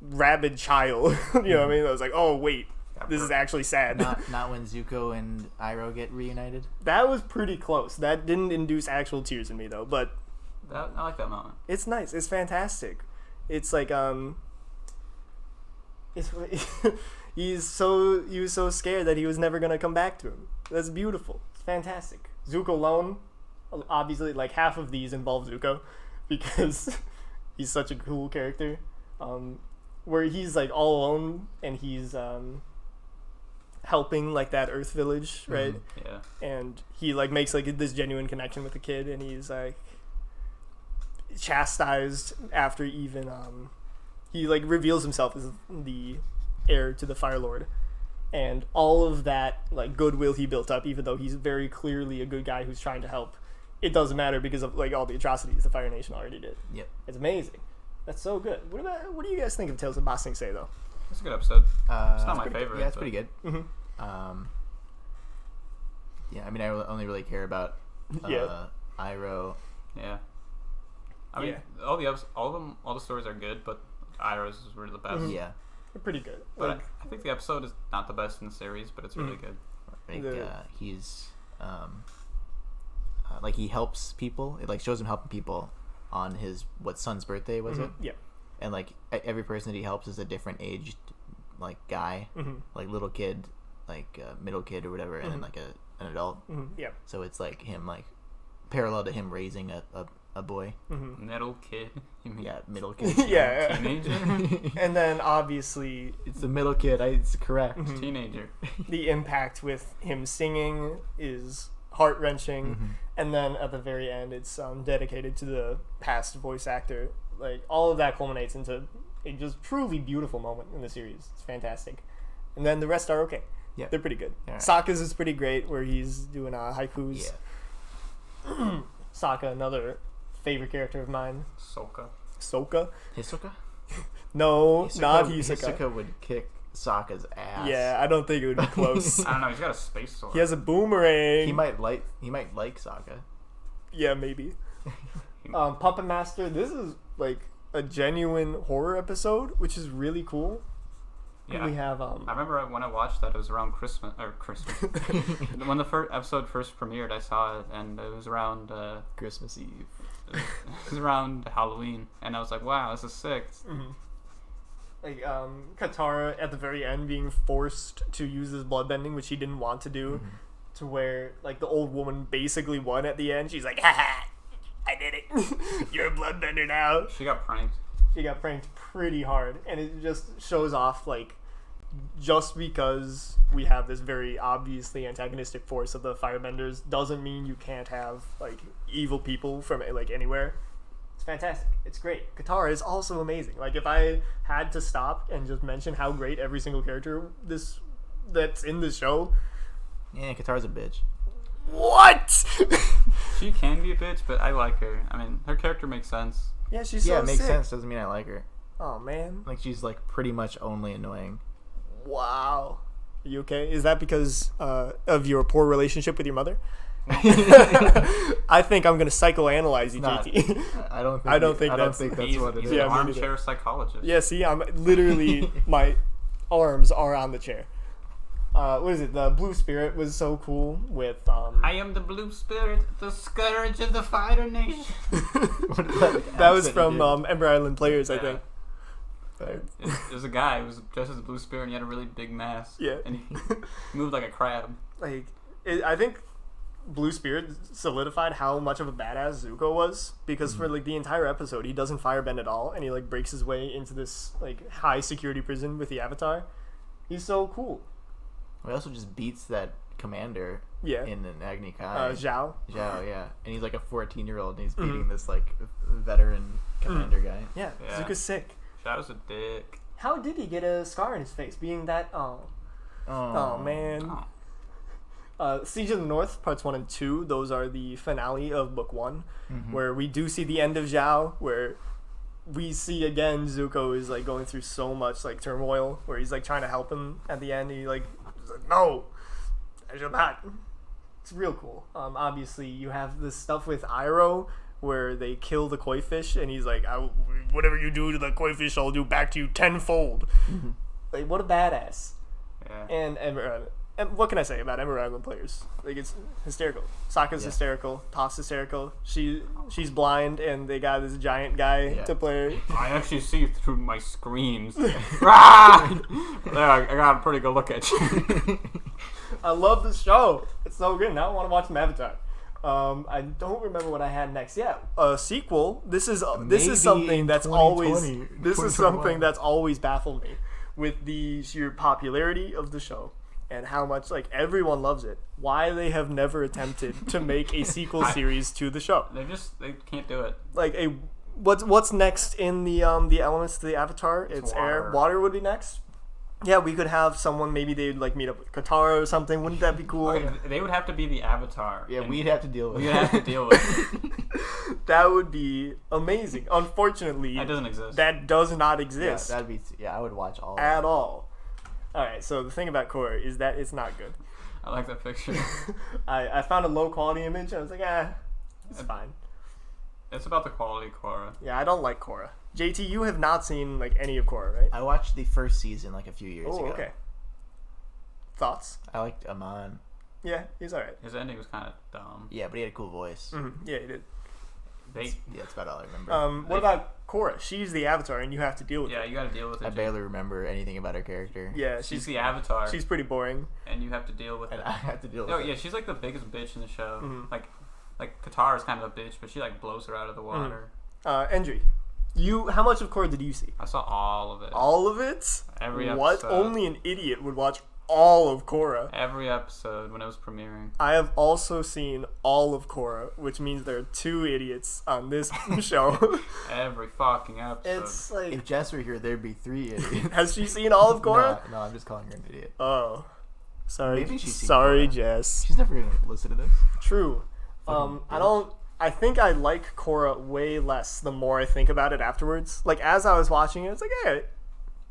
rabid child. You know what I mean? I was like, oh wait, this is actually sad. Not when Zuko and Iroh get reunited. That was pretty close. That didn't induce actual tears in me though, but I like that moment. it's nice. It's fantastic. It's like it's he was so scared that he was never gonna come back to him. That's beautiful. It's fantastic. Zuko alone, obviously, like half of these involve Zuko because he's such a cool character. Where he's like all alone and he's helping like that Earth village, right? Yeah. And he like makes like this genuine connection with the kid, and he's like chastised after even he like reveals himself as the heir to the Fire Lord, and all of that like goodwill he built up, even though he's very clearly a good guy who's trying to help, it doesn't matter because of like all the atrocities the Fire Nation already did. Yep. It's amazing. That's so good. What do you guys think of Tales of Ba Sing Se though? It's a good episode. It's It's not my favorite. Yeah, it's but pretty good. Mm-hmm. Yeah, I mean, I only really care about Iroh. Yeah. I mean, Yeah. all of them, all the stories are good, but Iroh's is really the best. Mhm. Yeah, They're pretty good. But Like, I think the episode is not the best in the series, but it's really good. like The- he's like he helps people. It like shows him helping people on his son's birthday was it? yeah. And like every person that he helps is a different aged like guy, Mhm. like little kid, like middle kid or whatever, and then like an adult. Yeah. So it's like him like parallel to him raising a boy. Middle kid. You mean Yeah, middle kid. Yeah. teenager? And then obviously It's the middle kid. It's correct. Teenager. the impact with him singing is heart wrenching, and then at the very end, it's dedicated to the past voice actor. Like all of that culminates into a just truly beautiful moment in the series. It's fantastic, and then the rest are okay. Yeah. They're pretty good. All right. Sokka's is pretty great, where he's doing haikus. Yeah. Sokka, another favorite character of mine. Soka. Sokka? Hisoka? No, not Hisoka. Hisoka would kick Sokka's ass. Yeah, I don't think it would be close. I don't know. He's got a space sword. He has a boomerang. He might like Sokka. Yeah, maybe. Puppet Master. This is like a genuine horror episode, which is really cool. Yeah. We have I remember when I watched that, it was around Christmas. When the first episode first premiered, I saw it, and it was around Christmas Eve. it was around Halloween, and I was like, wow, this is sick. mhm. Like Katara at the very end being forced to use his bloodbending, which he didn't want to do, to where like the old woman basically won at the end. She's like, "Ha, I did it. You're a bloodbender now." She got pranked. She got pranked pretty hard, and it just shows off like just because we have this very obviously antagonistic force of the firebenders doesn't mean you can't have like evil people from like anywhere. It's fantastic. It's great. Katara is also amazing. Like if I had to stop and just mention how great every single character that's in the show, Yeah, Katara's a bitch. what? She can be a bitch, but I like her. I mean, her character makes sense. Yeah, she's Yeah, so it makes sick. sense. Doesn't mean I like her. Oh man. Like she's like pretty much only annoying. Wow. Are you okay? Is that because of your poor relationship with your mother? I think I'm gonna psychoanalyze you, Not- JT. I don't. Think I don't think that's- He's, what it he's is. Yeah, an me armchair psychologist. Yeah, see, I'm literally my arms are on the chair. What is it? The Blue Spirit was so cool with I am the blue spirit, the scourge of the fighter nation. What is that? that was accent from he did? Ember Island Players, I Yeah. think. There's a guy who was dressed as a blue spirit, and he had a really big mask. Yeah. And he moved like a crab. Like, I think Blue Spirit solidified how much of a badass Zuko was because for like the entire episode he doesn't firebend at all, and he like breaks his way into this like high security prison with the Avatar. He's so cool. He also just beats that commander Yeah. in an Agni Kai. Zhao. Zhao, yeah. And he's like a 14-year-old and he's beating this like veteran commander guy. Yeah, Yeah. Zuko's sick. Shadow's a dick. How did he get a scar in his face? Being that oh man. Oh. Siege of the North parts 1 and 2. Those are the finale of book 1, where we do see the end of Zhao, where we see again Zuko is like going through so much like turmoil, where he's like trying to help him at the end. He's like, no, I shall not. It's real cool. Obviously you have this stuff with Iroh where they kill the koi fish, and he's like, whatever you do to the koi fish, I'll do back to you tenfold. Like, what a badass. Yeah. And what can I say about Ember Island Players? Like, it's hysterical. Sokka's Yeah. hysterical. Toph hysterical. She's blind, and they got this giant guy Yeah. to play. I actually see through my screams. Ah! There, I got a pretty good look at you. I love the show. It's so good. Now I want to watch some Avatar. I don't remember what I had next. Yeah, a sequel. This is Maybe something in that's 2020, this is 2021. something that's always baffled me with the sheer popularity of the show and how much like everyone loves it. Why they have never attempted to make a sequel series to the show? They can't do it. Like what's next in the elements to the Avatar? It's air. water. Water would be next. Yeah, we could have someone. Maybe they'd like meet up with Katara or something. Wouldn't that be cool? Okay, they would have to be the Avatar. Yeah, and we'd have to deal with we'd it. have to deal with it. That would be amazing. Unfortunately, That doesn't exist. that does not Yeah, exist that'd be. Yeah, I would watch all. at all. All right, so the thing about Korra is that it's not good. I like that picture. I found a low quality image. And I was like, it's fine. It's about the quality of Korra. Yeah, I don't like Korra. JT, you have not seen like any of Korra, right? I watched the first season like a few years Oh, ago. okay. Thoughts? I liked Amon. Yeah, he's all right. His ending was kind of dumb. Yeah, but he had a cool voice. Yeah, he did. They, Yeah, that's about all I remember. What about Korra? She's the Avatar, and you have to deal with yeah, it. you got to deal with it. I barely remember anything about her character. Yeah, She's the Avatar, she's pretty boring. and you have to deal with And it. I have to deal with No, it. yeah, she's like the biggest bitch in the show. Mhm. Like Katara's kind of a bitch, but she like blows her out of the water. Endri, how much of Korra did you see? I saw all of it. All of it? Every What? episode. Only an idiot would watch all of Korra. Every episode when it was premiering. I have also seen all of Korra, which means there are 2 idiots on this show. Every fucking episode. It's like, If Jess were here, there'd be 3 idiots. has she seen all of Korra? No, I'm just calling her an idiot. Oh, sorry, Maybe she's seen sorry, Korra. Jess. She's never gonna listen to this. True. Fucking I don't. I think I like Korra way less the more I think about it afterwards. Like as I was watching it, it's like, hey,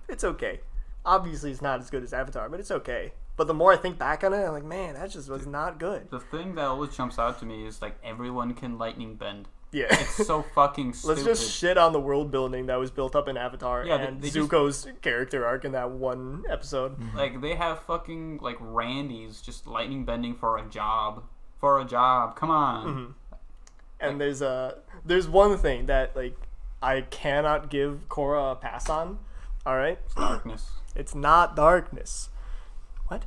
it's okay. Obviously, it's not as good as Avatar, but it's okay. But the more I think back on it, I'm like, man, that just was not good. The thing that always jumps out to me is like everyone can lightning bend. Yeah. It's so fucking stupid. Let's just shit on the world building that was built up in Avatar Yeah, and they just- Zuko's character arc in that one episode. Like, they have fucking, like, Randy's just lightning bending for a job. For a job. Come on. And there's one thing that, like, I cannot give Korra a pass on. All right? Darkness. It's not darkness. What?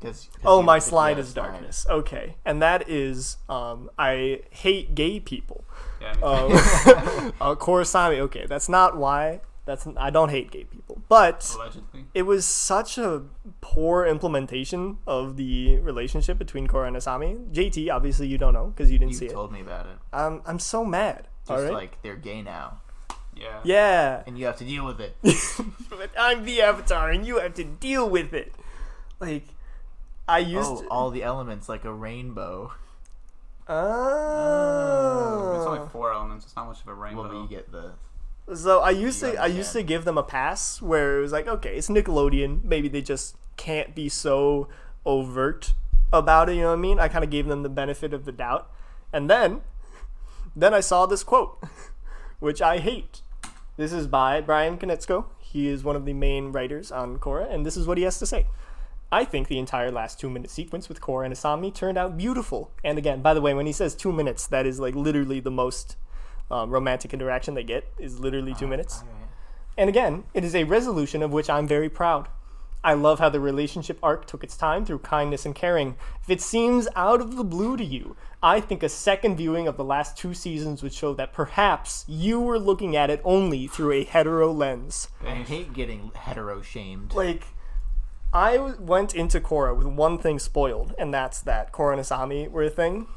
'Cause Oh, you- my 'cause you slide had a is darkness. Okay. And that is, I hate gay people. Yeah, me too. Korosami, okay, that's not why. I don't hate gay people. But Allegedly. it was such a poor implementation of the relationship between Korra and Asami. JT, obviously you don't know because you didn't see You it. told me about it. I'm so mad. Just All right? like they're gay now, Yeah. Yeah. and you have to deal with it. But I'm the Avatar and you have to deal with it. Like, I used Oh, all the elements like a rainbow. Oh. It's only 4 elements. It's not much of a rainbow. Well, you get the. So I used You to understand. give them a pass where it was like, okay, it's Nickelodeon. Maybe they just can't be so overt about it. You know what I mean? I kind of gave them the benefit of the doubt, and then I saw this quote, which I hate. This is by Brian Konietzko. He is one of the main writers on Korra, and this is what he has to say. I think the entire last 2-minute sequence with Korra and Asami turned out beautiful. And again, by the way, when he says 2 minutes, that is like literally the most romantic interaction they get is literally 2 minutes. Alright. And again, it is a resolution of which I'm very proud. I love how the relationship arc took its time through kindness and caring. If it seems out of the blue to you, I think a second viewing of the last 2 seasons would show that perhaps you were looking at it only through a hetero lens. I hate getting hetero shamed. Like, I went into Korra with one thing spoiled, and that's that Korra and Asami were a thing.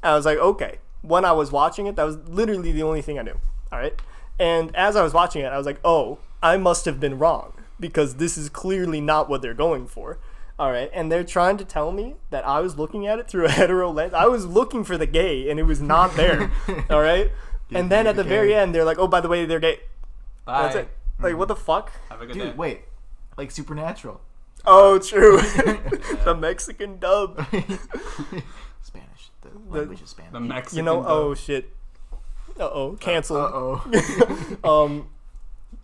I was like, okay. When I was watching it, that was literally the only thing I knew. All right? And as I was watching it, I was like, oh, I must have been wrong because this is clearly not what they're going for. All right? And they're trying to tell me that I was looking at it through a hetero lens. I was looking for the gay, and it was not there. All right? And then at the very end, they're like, oh, by the way, they're gay. Bye. That's it. Like, what the fuck? Have a good day. Dude, wait. Like Supernatural. Oh, true. The Mexican dub. Spanish. The language is Spanish. The Mexican. You know, dub. oh shit. Uh-oh, cancel. Uh-oh.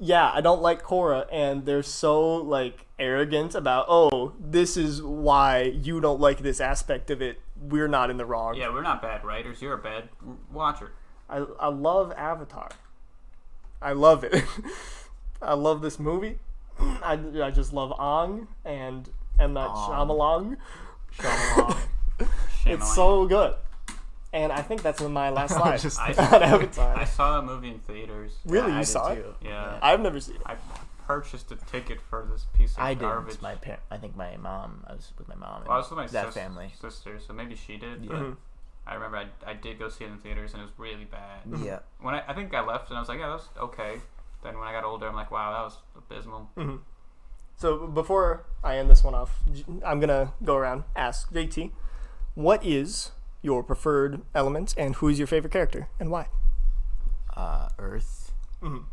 Yeah, I don't like Korra, and they're so, like, arrogant about, oh, this is why you don't like this aspect of it. We're not in the wrong. Yeah, we're not bad writers. You're a bad watcher. I love Avatar. I love it. I love this movie. I just love Aang and M. Night Shyamalan. Shyamalan. It's so good. And I think that's my last slide. Just- I on Avatar. I saw a movie in theaters. Really, I you did saw it? too. Yeah. I've never seen it. I purchased a ticket for this piece of I garbage. didn't. I think my mom. I was with my mom. And Well, I was with my that family. sister, so maybe she did. Yeah. But I remember I did go see it in theaters, and it was really bad. Yeah. When I think I left, and I was like, yeah, that was okay. Then when I got older, I'm like, wow, that was abysmal. So before I end this one off, I'm going to go around, ask JT, what is your preferred element and who is your favorite character and why? Earth. Mhm.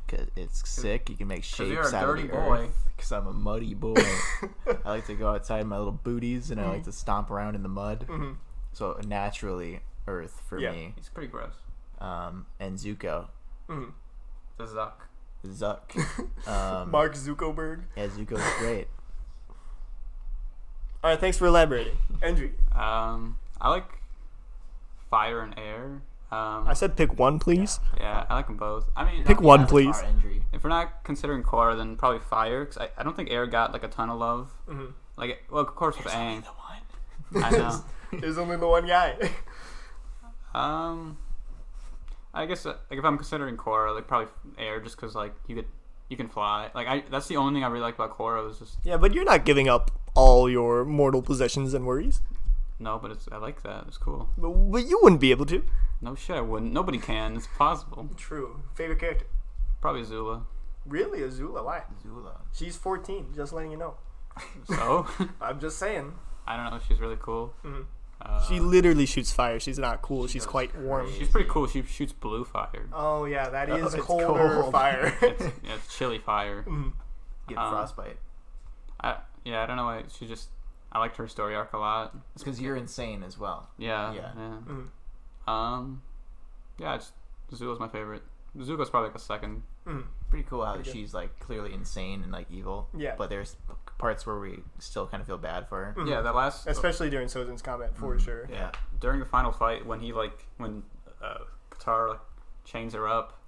Cause it's sick. You can make you're a shapes out of dirty the boy. earth. Cause I'm a muddy boy. I like to go outside in my little booties and I like to stomp around in the mud. So naturally, Earth for Yeah. me. He's pretty gross. And Zuko, The Zuck. Zuck. Mark Zuckerberg. Yeah, Zuko's great. All right, thanks for elaborating. Endri. I like fire and air. I said pick one, please. Yeah, I like them both. I mean, Pick one, please. Avatar Endri. if we're not considering Korra, then probably fire. Cause I don't think air got like a ton of love. Like, well, of course with Aang. I know. There's only the one guy. I guess like if I'm considering Korra, like probably air, just because like you can fly. Like that's the only thing I really like about Korra was just Yeah, but you're not giving up all your mortal possessions and worries. no, but I like that. It's cool. But you wouldn't be able to. No shit, I wouldn't. Nobody can. It's possible. True. Favorite character? Probably Zula. Really, Azula? Why? Zula. She's 14. Just letting you know. So I'm just saying. I don't know. She's really cool. She literally shoots fire. She's not cool. She's quite warm. She's pretty cool. She shoots blue fire. Oh yeah, that is it's colder cold. fire. Yeah, it's chilly fire. Get frostbite. I don't know why. I liked her story arc a lot. It's because you're insane as well. Yeah. Yeah. Yeah. Yeah, Zuko's my favorite. Zuko's probably like a second. Pretty cool how Pretty good. she's like clearly insane and like evil. Yeah. But there's parts where we still kind of feel bad for her. Yeah, that last Especially during Sozin's comment, for sure. Yeah. during the final fight when Qatar like chains her up.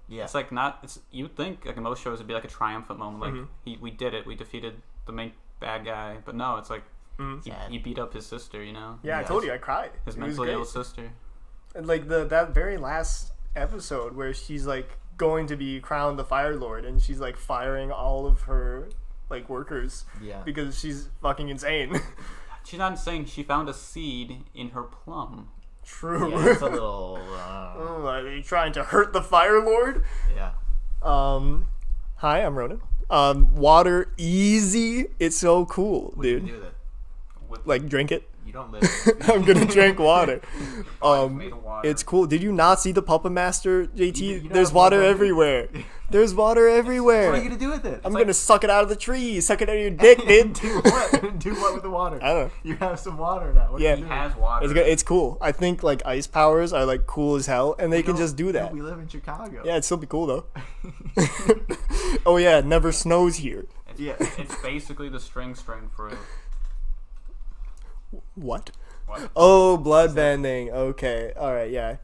Yeah. It's like not. It's you'd think like in most shows it'd be like a triumphant moment, like we did it, we defeated the main bad guy, but no, it's like he beat up his sister, you know. Yeah, I told you, I cried. His It was mentally ill great. sister. And like that very last episode where she's like going to be crowned the Fire Lord and she's like firing all of her like workers Yeah. because she's fucking insane. She's not insane. She found a seed in her plum. True. Yeah, it's a little. Oh, are you trying to hurt the Fire Lord? Yeah. Hi, I'm Ronan. Water easy. It's so cool, What do you dude. do with it? Like drink it. You don't live. I'm gonna drink water. Made of water. It's cool. Did you not see the Puppet Master, JT? You know There's what water I'm everywhere. There's water everywhere. What are you gonna do with it? I'm gonna suck it out of the tree. Suck it out of your dick, dude. Do what? Do what with the water? I don't know. You have some water now. What Yeah. do He you do? has water. It's good. It's cool. I think like ice powers are like cool as hell, and they can just do that. We live in Chicago. Yeah, it'd still be cool though. Oh yeah, it never snows here. It's, Yeah. it's basically the string fruit. What? What? Oh, blood bending. Okay. All right. Yeah.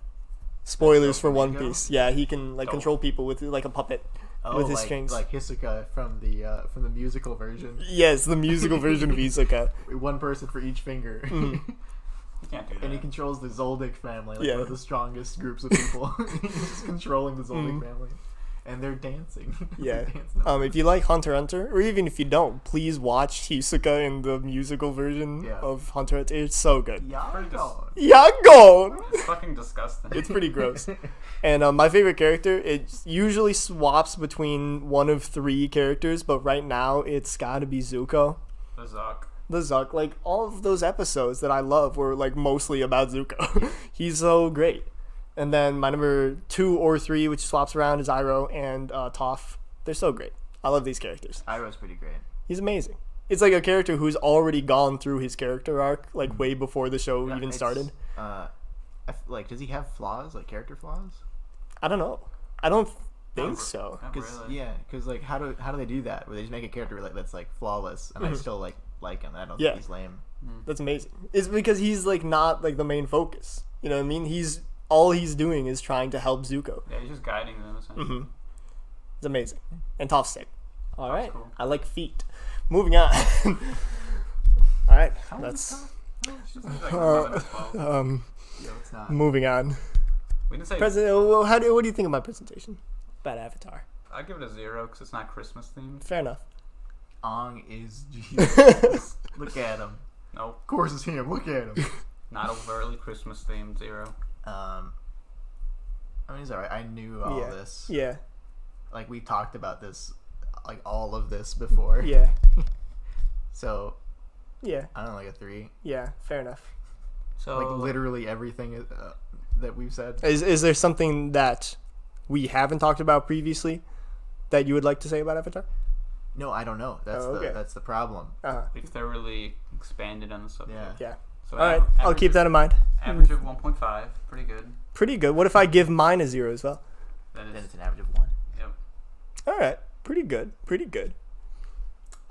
Spoilers for One Flamingo? Piece. Yeah, he can like Oh. control people with like a puppet Oh, with his like, strings. like Hisoka from the musical version. Yes, the musical version of Izuka. One person for each finger. You can't do that. And he controls the Zoldyck family, like Yeah. one of the strongest groups of people. He's just controlling the Zoldyck family. And they're dancing. Yeah. They're dancing. If you like Hunter x Hunter, or even if you don't, please watch Hisoka in the musical version Yeah. of Hunter x Hunter. It's so good. Yagon. Yagon! It's fucking disgusting. It's pretty gross. And my favorite character, it usually swaps between one of three characters, but right now it's gotta be Zuko. The Zuck. The Zuck, like all of those episodes that I love were like mostly about Zuko. He's so great. And then my number 2 or 3, which swaps around, is Iroh and Toph. They're so great. I love these characters. Iroh's pretty great. He's amazing. It's like a character who's already gone through his character arc, like way before the show even It's, started. like, does he have flaws, like character flaws? I don't know. I don't think so. Not Because really. because like how do they do that? Where they just make a character like that's like flawless, and I still like him. I don't Yeah. think he's lame. That's amazing. It's because he's like not like the main focus. You know what I mean? All he's doing is trying to help Zuko. Yeah, he's just guiding them essentially. It's amazing. And Toph's sick. All right. cool. I like feet. Moving on. All right. That's She's like 11 or 12. No, it's not. moving on. We didn't say. What do you think of my presentation? About Avatar. I give it a 0 because it's not Christmas themed. Fair enough. Ong is Jesus. Look at him. Nope. Of course it's him. Look at him. Not overtly Christmas themed. 0. I mean, it's alright. I knew all Yeah. this. Yeah. Like, we talked about this, like, all of this before. Yeah. So, Yeah. I don't know, like a 3. Yeah. Fair enough. So Like, literally everything that we've said. Is there something that we haven't talked about previously that you would like to say about Avatar? No, I don't know. That's Oh, okay. that's the problem. we thoroughly expanded on the subject. Yeah. Yeah. So All right. I'll keep that in mind. Average of 1.5. Pretty good. Pretty good. What if I give mine a 0 as well? That Then is. it's an average of 1. Yep. All right. Pretty good. Pretty good.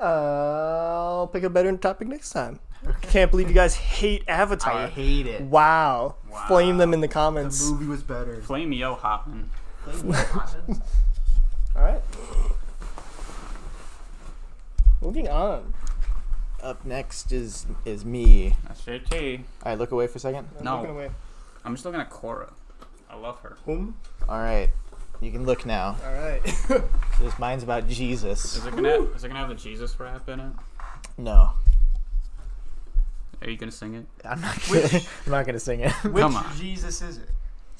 I'll pick a better topic next time. Can't believe you guys hate Avatar. I hate it. Wow. Wow. Flame them in the The comments. movie was better. Flame Yo Hoppin. All right. Moving on. Up next is me. That's JT. Alright, look away for a second. I'm No. looking away. I'm just looking at Korra. I love her. Whom? Alright. You can look now. All right. This mine's about Jesus. Is it gonna have the Jesus rap in it? No. Are you gonna sing it? I'm not gonna, I'm not gonna sing it. Come on. Jesus is it?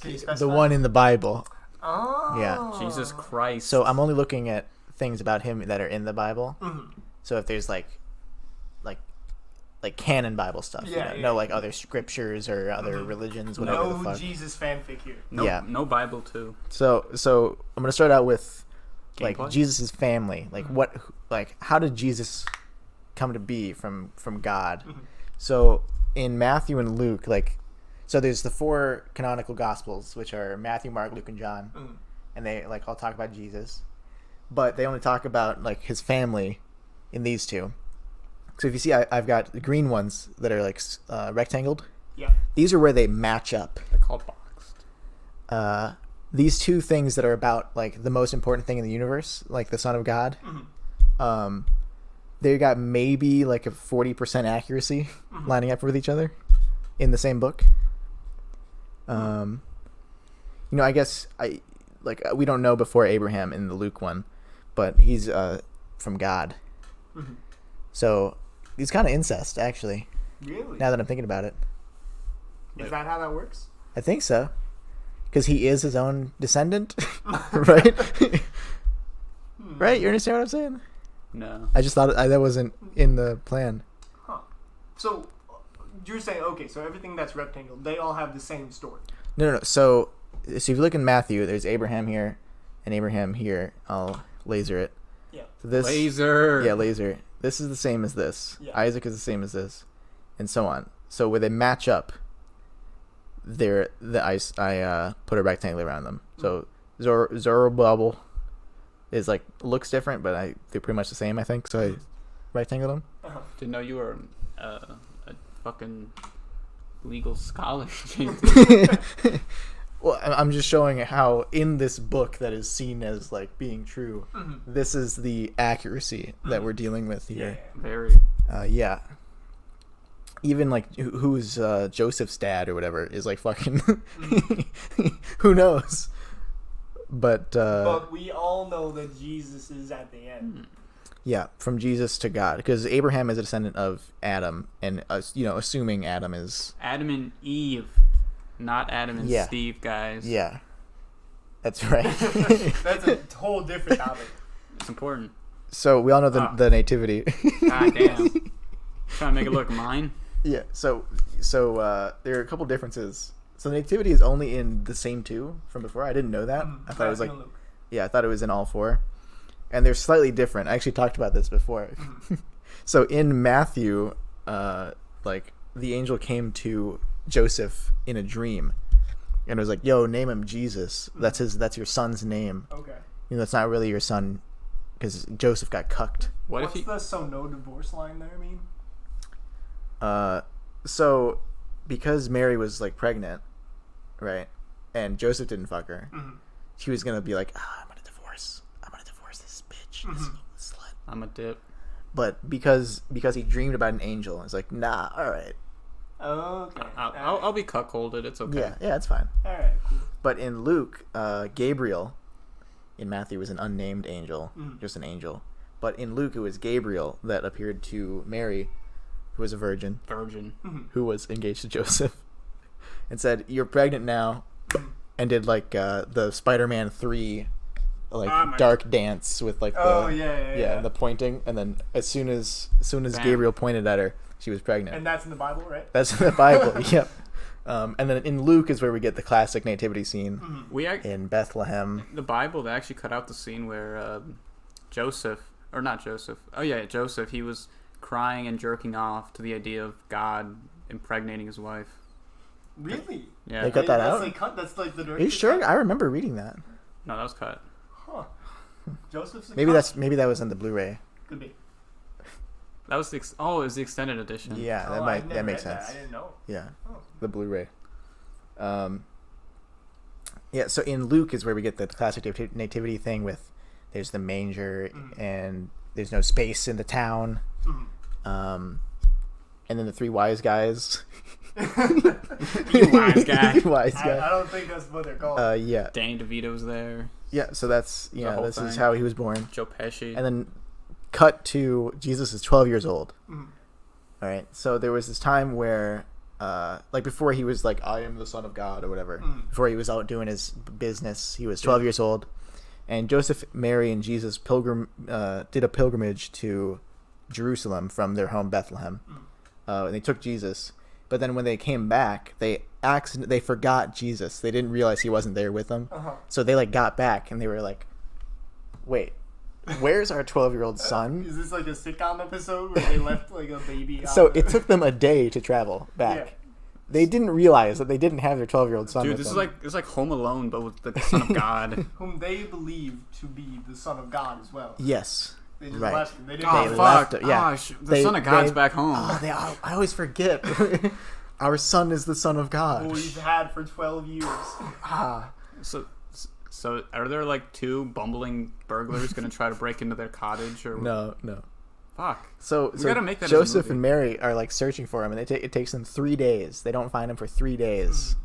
Can you specify? The one in the Bible. Oh. Yeah. Jesus Christ. So I'm only looking at things about him that are in the Bible. Mm-hmm. So if there's like canon Bible stuff, Yeah, you know, yeah. no like other scriptures or other religions, whatever the No fuck. Jesus fanfic here. no, yeah. no Bible too. So I'm gonna start out with like Gameplay? Jesus' family. Like how did Jesus come to be from God? So in Matthew and Luke, So there's the 4 canonical gospels, which are Matthew, Mark, Luke, and John, and they like all talk about Jesus, but they only talk about like his family in these 2. So if you see, I've got the green ones that are like rectangled. Yeah. These are where they match up. They're called boxed. These 2 things that are about like the most important thing in the universe, like the Son of God, they got maybe like a 40% accuracy lining up with each other in the same book. I guess we don't know before Abraham in the Luke one, but he's from God. So he's kind of incest, actually. Really? Now that I'm thinking about it, Is that how that works? I think so, because he is his own descendant, right? Right? You understand what I'm saying? No. I just thought that wasn't in the plan. Huh. So you're saying, okay, so everything that's rectangle, they all have the same story. No. So if you look in Matthew, there's Abraham here and Abraham here. I'll laser it. Yeah. So this, Laser. Yeah, laser. This is the same as this. Yeah. Isaac is the same as this, and so on. So where they match up, I put a rectangle around them. So Zerubbabel is like looks different, but they're pretty much the same, I think. So I rectangled them. Didn't know you were a fucking legal scholar. Well, I'm just showing how in this book that is seen as like being true, this is the accuracy that we're dealing with here. Very. Yeah. Even like who's Joseph's dad or whatever is like fucking. Who knows? But we all know that Jesus is at the end. yeah, from Jesus to God, because Abraham is a descendant of Adam, and assuming Adam is. Adam and Eve, not Adam and Yeah. Steve, guys. Yeah, that's right. That's a whole different topic. It's important. So we all know the nativity. God damn. Trying to make it look mine. Yeah. So there are a couple differences. So the nativity is only in the same 2 from before. I didn't know that. I thought it was like, I thought it was in all 4, and they're slightly different. I actually talked about this before. So in Matthew, like the angel came to Joseph in a dream, and it was like, "Yo, name him Jesus. That's your son's name. Okay. That's not really your son, because Joseph got cucked." What's the "so no divorce" line there mean? So because Mary was like pregnant, right, and Joseph didn't fuck her, she was gonna be like, I'm gonna divorce this bitch, this slut. I'm a dip. But because he dreamed about an angel, it's like, nah, all right, Okay. I'll be cuckolded. It's okay. yeah, it's fine. All right. Cool. But in Luke, Gabriel, in Matthew was an unnamed angel, just an angel. But in Luke, it was Gabriel that appeared to Mary, who was a virgin, who was engaged to Joseph, and said, "You're pregnant now," and did like the Spider-Man 3 like dark dance with like the the pointing, and then as soon as Bam. Gabriel pointed at her, she was pregnant. And that's in the Bible, right? That's in the Bible. Yep. And then in Luke is where we get the classic nativity scene in Bethlehem. The Bible, they actually cut out the scene where Joseph, he was crying and jerking off to the idea of God impregnating his wife. Really? Yeah. They cut that that's out? Like cut. That's like the. Are you sure? cut? I remember reading that. No, that was cut. Huh. Joseph's. Maybe that was in the Blu-ray. Could be. That was it was the extended edition. Yeah, that makes sense. I didn't know. Yeah, Oh. the Blu-ray. Yeah, so in Luke is where we get the classic nativity thing with there's the manger and there's no space in the town. And then the 3 wise guys. You wise guy. You wise guy. I don't think that's what they're called. Yeah. Danny DeVito's there. Yeah, so that's whole this is thing. how he was born. Joe Pesci. And then cut to Jesus is 12 years old. All right. So there was this time where like before he was like, I am the Son of God or whatever. Before he was out doing his business, he was 12 years old. And Joseph, Mary, and Jesus did a pilgrimage to Jerusalem from their home Bethlehem. And they took Jesus, but then when they came back, they forgot Jesus. They didn't realize he wasn't there with them. So they like got back and they were like, "Wait, where's our 12-year-old son?" Is this like a sitcom episode where they left like a baby? So it took them a day to travel back. They didn't realize that they didn't have their 12-year-old son. Dude, with this is them. like Home Alone, but with the Son of God. Whom they believe to be the Son of God as well. Yes. They just Right. left him. They didn't Oh, They know. fuck. left it, yeah. The Son of God's back home. I always forget. Our son is the Son of God. Who we've had for 12 years. So are there like two bumbling burglars gonna try to break into their cottage or No. Fuck. So gotta make that as a Joseph movie. and Mary are like searching for him, and it takes them 3 days. They don't find him for 3 days.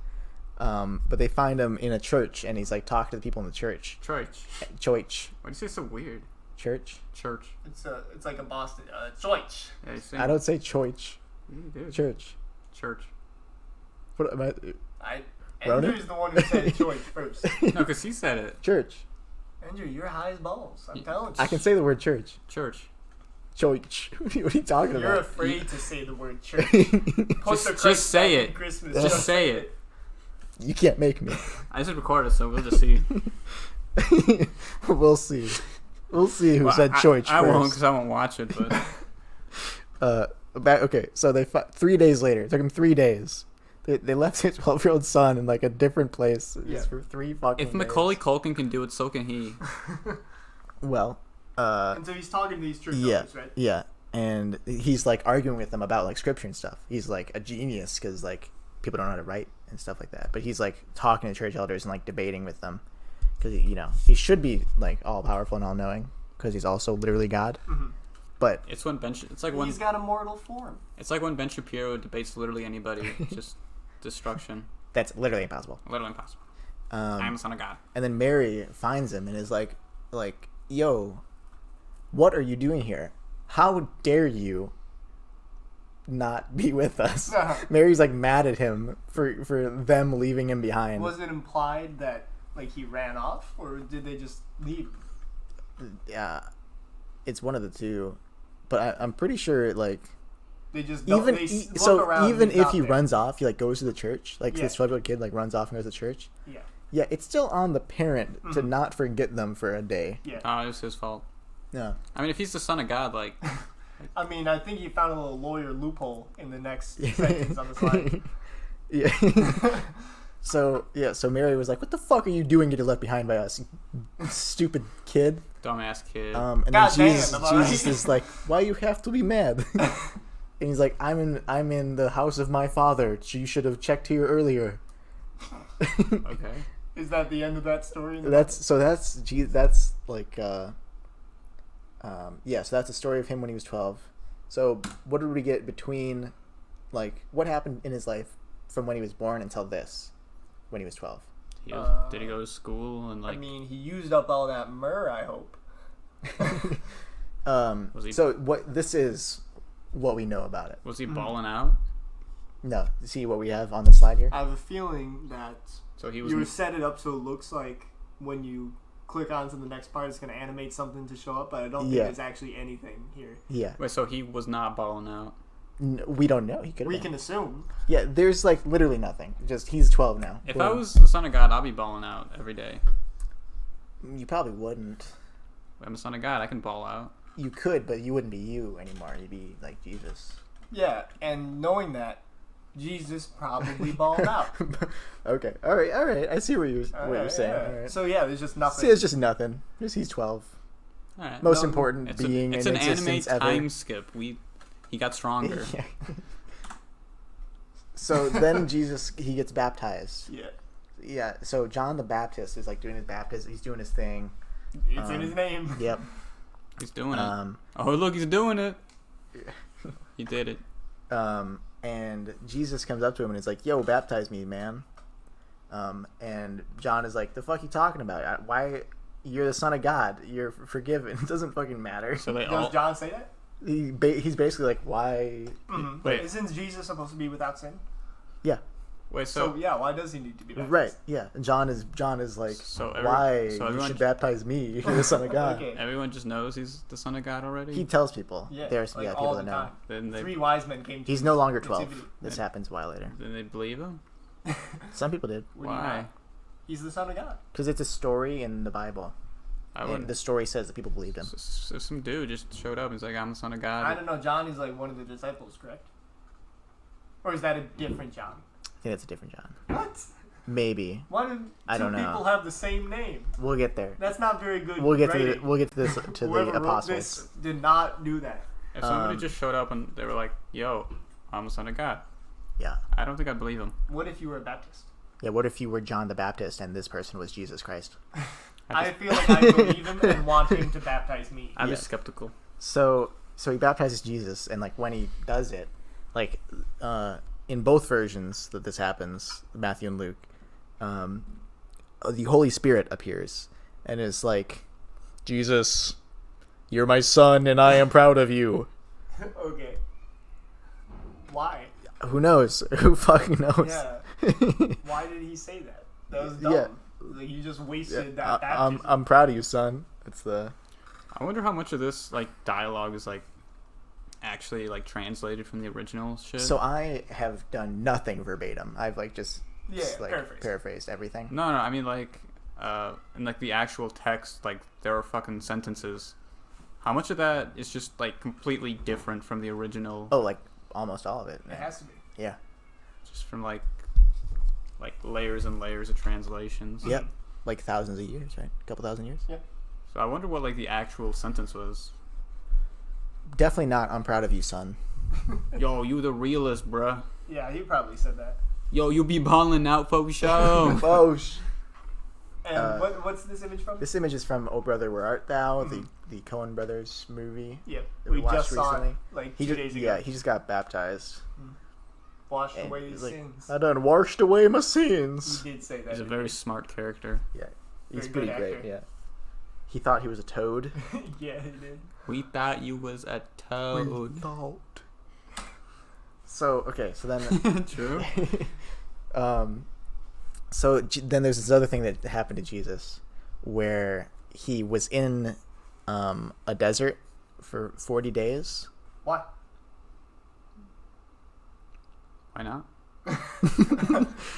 But they find him in a church, and he's like talking to the people in the church. Church. Church. Why'd you say so weird? Church. Church. It's like a Boston church. Yeah, you say I don't say church. You do. Church. Church. What am Ronan? Andrew's the one who said church first. No, because he said it. Church. Andrew, you're high as balls. I'm telling you. I can say the word church. Church. Church. What are you talking You're about? afraid to say the word church. Just say it. Christmas. Just say it. You can't make me. I just recorded, so we'll just see. We'll see. We'll see who Well, said church I first. won't because I won't watch it, but Okay, so 3 days later, it took them 3 days. They left their 12-year-old son in like a different place just for 3 fucking if days. Macaulay Culkin can do it, so can he. Well, And so he's talking to these church yeah, owners, right? yeah, and he's like arguing with them about like scripture and stuff. He's like a genius because like people don't know how to write and stuff like that. But he's like talking to church elders and like debating with them because he should be like all powerful and all knowing because he's also literally God. Mm-hmm. But It's like when He's got a mortal form. Ben Shapiro debates literally anybody. Just destruction. that's literally impossible. Literally impossible. I am the Son of God. And then Mary finds him and is like, yo, what are you doing here? How dare you not be with us? Mary's like mad at him for them leaving him behind. Was it implied that like he ran off, or did they just leave? Yeah, it's one of the two, but I'm pretty sure like They just don't, even they look so around, even he's if not he there. runs off, he like goes to the church, like Yeah. this 12-year-old kid like runs off and goes to church. Yeah. Yeah, it's still on the parent to not forget them for a day. Yeah. Oh, it was his fault. No. I mean, if he's the Son of God, like, I mean, I think he found a little lawyer loophole in the next sentence on the slide. Yeah. So Mary was like, "What the fuck are you doing getting left behind by us, you stupid kid?" dumbass kid. And God then damn, am I Jesus right? is like, "Why you have to be mad?" And he's like, "I'm in the house of my father. You should have checked here earlier." Okay. Is that the end of that story? That's like so that's the story of him when he was 12. So what did we get between, like, what happened in his life from when he was born until this, when he was 12? Did he go to school and like? I mean, he used up all that myrrh, I hope. Was he- So this is what we know about it. was he balling out? No, see what we have on the slide here. I have a feeling that So he was. you set it up so it looks like when you click on to the next part, it's going to animate something to show up, but I don't think Yeah. there's actually anything here. Yeah, Wait, so he was not balling out. we don't know. He could. We can assume. Yeah, there's like literally nothing. Just he's 12 now. If Boom. I was the Son of God, I'd be balling out every day. You probably wouldn't. I'm the Son of God. I can ball out. You could, but you wouldn't be you anymore. You'd be like Jesus. Yeah, and knowing that, Jesus probably balled out. Okay. All right. I see what you're saying. Yeah. All right. So yeah, there's just nothing. See, it's just nothing. Just he's 12. All right. Most No, important It's being it's in an anime existence ever. time skip. He got stronger. Yeah. So then Jesus, he gets baptized. Yeah, Yeah. So John the Baptist is like doing his baptism. He's doing his thing. it's in his name. Yep. He's doing it. Um, Oh, look, he's doing it. He did it. and Jesus comes up to him and is like, "Yo, baptize me, man." And John is like, "The fuck you talking about? Why? You're the Son of God. You're forgiven. It doesn't fucking matter." So they Does all. John say that? He's basically like, "Why?" Mm-hmm. Wait. Isn't Jesus supposed to be without sin? Yeah. Wait, So yeah, why does he need to be baptized? Right. Yeah. And John is like, So "Why? so you everyone- should baptize me. You're the Son of God." Okay. Everyone just knows he's the Son of God already. He tells people. Yeah, There's like people all that the know. time. Then they 3 wise men came to He's his no longer 12. nativity. This happens a while later. then they believe him. Some people did. What do you Why? know? He's the Son of God. Because it's a story in the Bible. I And wouldn't. the story says that people believed him. So some dude just showed up and he's like, "I'm the Son of God." I don't know. John is like one of the disciples, correct? Or is that a different John? think it's a different John. What? Maybe. Why did I don't know. people have the same name? We'll get there. That's not very good. We'll get writing. to this to Whoever the wrote apostles. this did not do that. If somebody just showed up and they were like, "Yo, I'm the son of God," Yeah. I don't think I'd believe them. What if you were a Baptist? Yeah. What if you were John the Baptist and this person was Jesus Christ? I feel like I believe him and want him to baptize me. I'd Yeah. be skeptical. So he baptizes Jesus, and like when he does it, like in both versions that this happens, Matthew and Luke, the Holy Spirit appears and is like, Jesus, you're my son, and I am proud of you. Okay. Why? Who knows? Who fucking knows? Yeah. Why did he say that? That was dumb. Yeah. Like, you just wasted that I'm baptism. proud of you, son. It's the I wonder how much of this like dialogue is like actually like translated from the original shit. so I have done nothing verbatim. I've like just like paraphrased. everything. No, I mean like, in like the actual text, like there are fucking sentences. How much of that is just like completely different from the original? Oh, like almost all of it. It has to be. Yeah. Just from like layers and layers of translations. Yep. Like thousands of years, right? A couple thousand years. Yep. So I wonder what like the actual sentence was. Definitely not. I'm proud of you, son. Yo, you the realist, bruh. Yeah, he probably said that. Yo, you be balling out for show. Oh, And what's this image from? this image is from "Oh Brother, Where Art Thou?" the Coen Brothers movie. Yep. that we We watched just saw it recently. like He 2 just, days ago. yeah, he just got baptized. Washed And away he's his like, sins. I done washed away my He sins. did say that. He's a didn't very he? smart character. Yeah, he's Very pretty good great. actor. Yeah, he thought he was a toad. Yeah, he did. We thought you was a toad. Thought. So okay, so then True. then there's this other thing that happened to Jesus, where he was in a desert for 40 days. What? Why not?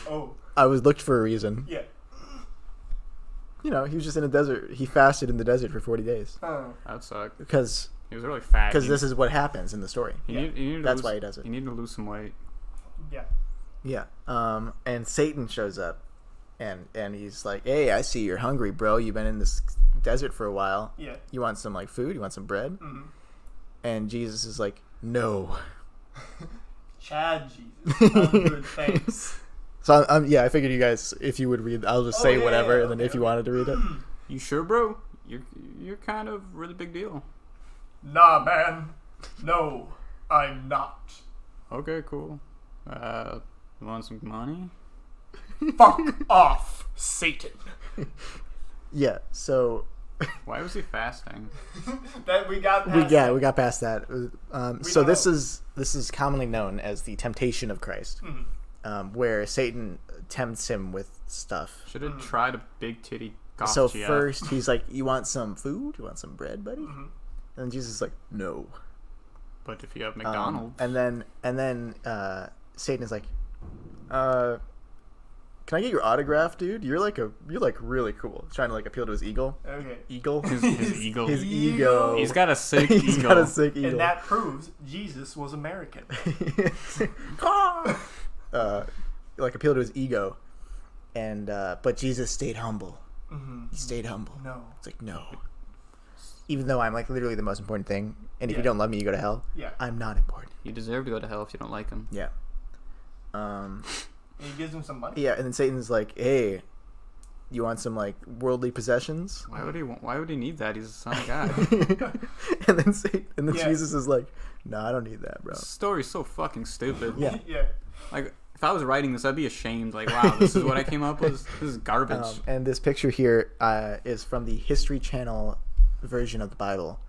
Oh, I was looked for a reason. yeah. You know, he was just in a desert. He fasted in the desert for 40 days Oh. That would suck. because He was really fat. this is what happens in the story. He Yeah. need, he needed to That's lose, why he does it. He needed to lose some weight. Yeah. Yeah. And Satan shows up, and he's like, "Hey, I see you're hungry, bro. You've been in this desert for a while. Yeah. You want some like food? You want some bread?" Mm-hmm. And Jesus is like, "No." Chad Jesus. I'm good, thanks. So I figured you guys, if you would read, I'll just Oh, say yeah, whatever, yeah, and then okay, if you okay. wanted to read it. You sure, bro? You're kind of really big deal. Nah, man. No, I'm not. Okay, cool. You want some money? Fuck off, Satan. Yeah. So Why was he fasting? That we got. we Past that. got past that. So don't this know. is commonly known as the temptation of Christ, where Satan tempts him with stuff. Should have tried a big titty golf So GF. first he's like, "You want some food? You want some bread, buddy?" And Jesus is like, "No." But if you have McDonald's, And then Satan is like, "Can I get your autograph, dude? You're like really cool." Trying to like appeal to his ego. Okay. Eagle. his ego. His ego. He's got a sick He's ego. got a sick ego. And that proves Jesus was American. Like appeal to his ego, and but Jesus stayed humble. He stayed humble. No. It's like no. Even though I'm like literally the most important thing, and if you Yeah. don't love me, you go to hell. Yeah. I'm not important. You deserve to go to hell if you don't like him. Yeah. And he gives him some money. Yeah, and then Satan's like, "Hey, you want some like worldly possessions?" Why would he need that? He's the son of God. and then Yeah. Jesus is like, "No, I don't need that, bro." This story's so fucking stupid. Yeah. Yeah. Like, if I was writing this, I'd be ashamed. Like, wow, this is what I came up with? This is garbage. And this picture here is from the History Channel version of the Bible,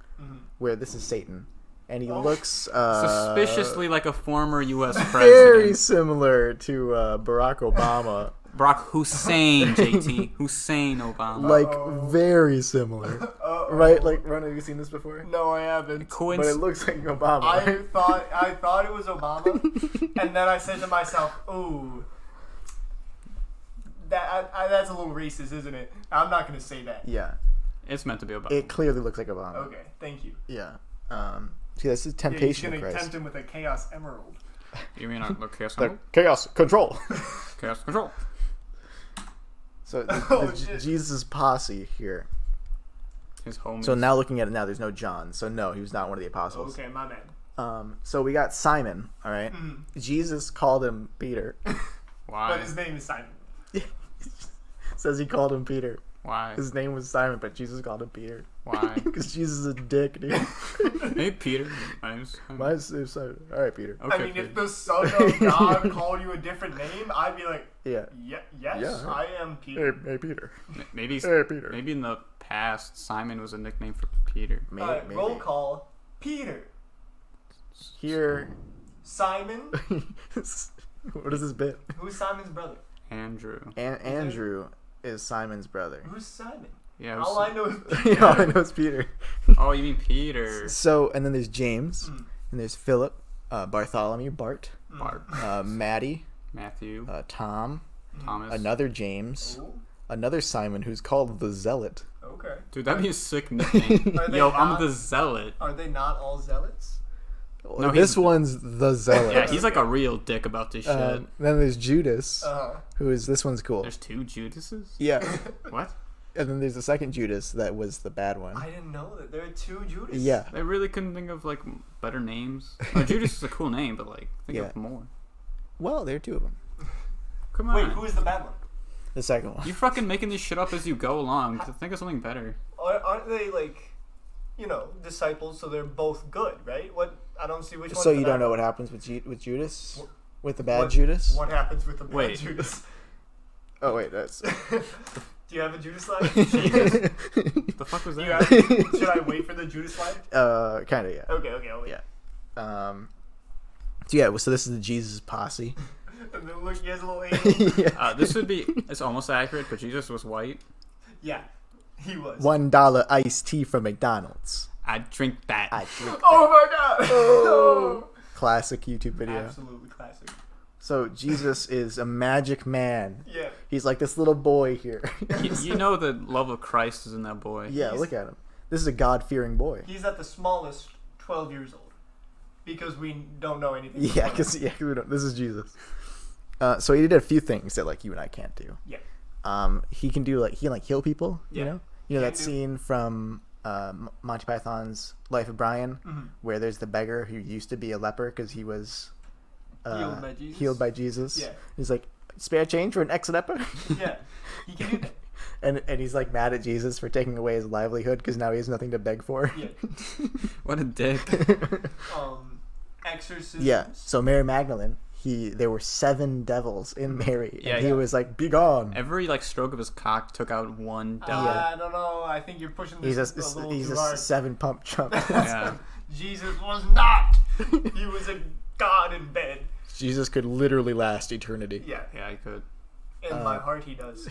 where this is Satan, and he looks Suspiciously like a former U.S. very president. similar to Barack Obama. Barack Hussein, JT. Hussein Obama. Like very similar, right? Like, Ron, have you seen this before? No, I haven't. But it Coincidence. looks like Obama. I thought it was Obama, and then I said to myself, "Ooh, that's a little racist, isn't it?" I'm not gonna say that. Yeah, It's meant to be Obama. it clearly looks like Obama. Okay, thank you. Yeah. See, this is Yeah, he's temptation gonna of Christ. tempt him with a Chaos Emerald. You mean the chaos The symbol? chaos control. Chaos control. So Oh, the shit. Jesus posse here. His home. So now looking at it now, there's no John. So no, he was not one of the apostles. Okay, my man. So we got Simon. All right. Mhm. Jesus called him Peter. Why? But his name is Simon. Says he called him Peter. Why? His name was Simon, but Jesus called him Peter. Why? Because Jesus is a dick, dude. Hey, Peter. My name's Mine's Simon. All right, Peter. Okay, I mean, Peter. if the Son of God called you a different name, I'd be like, Yeah. yes, Yeah. I am Peter. Hey, Peter. Maybe Hey, Peter. maybe in the past Simon was a nickname for Peter. Maybe. Alright, maybe. roll call. Peter. Here. Simon. What is this bit? Who's Simon's brother? Andrew. Andrew is Simon's brother. Who's Simon? Yeah. All I know is Peter. All I know is Peter. Oh, you mean Peter? So, and then there's James, Mm. and there's Philip, Bartholomew, Bart, Bart. Maddie, Matthew. Tom, Thomas. another James, Ooh, another Simon who's called the Zealot. okay. Dude, that'd be a sick nickname. Are they Yo, not- I'm the Zealot. Are they not all zealots? No, This he's- one's the Zealot. Yeah, he's like a real dick about this shit. Then there's Judas, Uh-huh. who is this one's cool. There's two Judases? Yeah, What? and then there's the second Judas that was the bad one. I didn't know that there are two Judas. Yeah, They really couldn't think of like better names. Oh, Judas is a cool name, but like think Yeah. of more. well, there are two of them. Come on. Wait, who is the bad one? The second one. You fucking making this shit up as you go along. Think of something better. Aren't they like, disciples? So they're both good, right? What? I don't see which one. So you don't know what happens with Judas, What- with the bad what- Judas? What happens with the bad Wait. Judas? Oh wait, that's. Do you have a Judas slide? The fuck was Do you that? have, should I wait for the Judas slide? Kind of, yeah. Okay, I'll wait. Yeah. So yeah, so this is the Jesus posse. And then look, he has a little angel. Yeah. This would be. It's almost accurate, but Jesus was white. Yeah, he was. $1 iced tea from McDonald's. I'd drink that. I drink. Oh my god! Oh. Classic YouTube video. Absolutely classic. So Jesus is a magic man. Yeah. He's like this little boy here. You know the love of Christ is in that boy. Yeah, look at him. This is a God-fearing boy. He's at the smallest 12 years old. Because we don't know anything. Yeah, about because him. we don't. This is Jesus. So he did a few things that like you and I can't do. Yeah. He can do he can heal people. Yeah. You know Can that do. scene from Monty Python's Life of Brian, Mhm. where there's the beggar who used to be a leper because he was Healed by Jesus? Jesus. Yeah. He's like, spare change for an ex-leper. Yeah. He can do that. and he's like mad at Jesus for taking away his livelihood because now he has nothing to beg for. Yeah. What a dick. Exorcisms. Yeah. So Mary Magdalene, there were 7 devils in Mary, Yeah, and he yeah. was like, "Be gone." Every like stroke of his cock took out one devil. I don't know. I think you're pushing this He's a little a too hard. 7 pump chump. Yeah. Jesus was not. He was a god in bed. Jesus could literally last eternity. Yeah. Yeah, I could. In my heart, he does.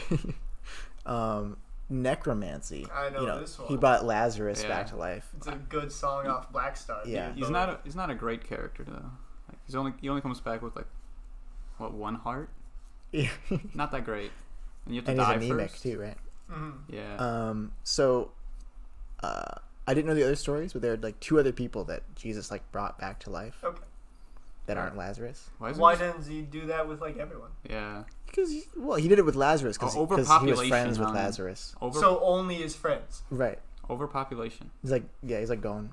Necromancy. I know this He one. brought Lazarus Yeah. back to life. It's a good song off Black Star. Yeah. He's not a great character though. Like he only comes back with like what, one heart? Not that great. And you have to And die he's anemic first. too, right? Mhm. Yeah. So I didn't know the other stories, but there are like 2 other people that Jesus like brought back to life Okay. that aren't Lazarus. Why, Why doesn't he do that with like everyone? Yeah. Because he did it with Lazarus because he was Overpopulation, friends with Lazarus. So only his friends. Right. Overpopulation. He's like going.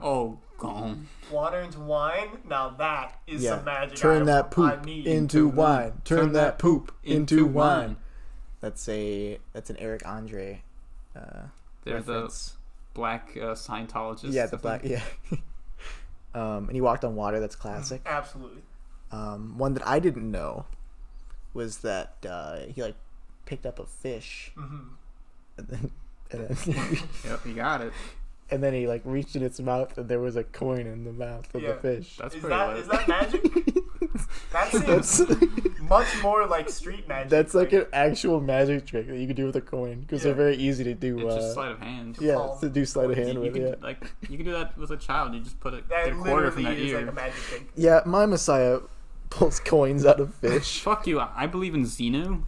Oh, gone. Water into wine. Now that is Yeah. some magic. Turn that I poop need. into wine. Turn that poop into wine. wine. That's an Eric Andre. They're reference. the black Scientologists. Yeah, the black. Yeah. And he walked on water. That's classic. Absolutely. One that I didn't know was that he like picked up a fish and then Yep, you got it. and then he like reached in its mouth and there was a coin in the mouth of Yeah. the fish. That's Is pretty that lit. is that magic? That That's seems much more like street magic. that's like an actual magic trick that you can do with a coin because Yeah. they're very easy to do. It's just sleight of hand. Yeah, palm. to do sleight of hand You with. can, Yeah. like you can do that with a child. You just put that get a quarter from literally that is ear. like a magic thing. Yeah, my Messiah pulls coins out of fish. Fuck you! I believe in Xenu.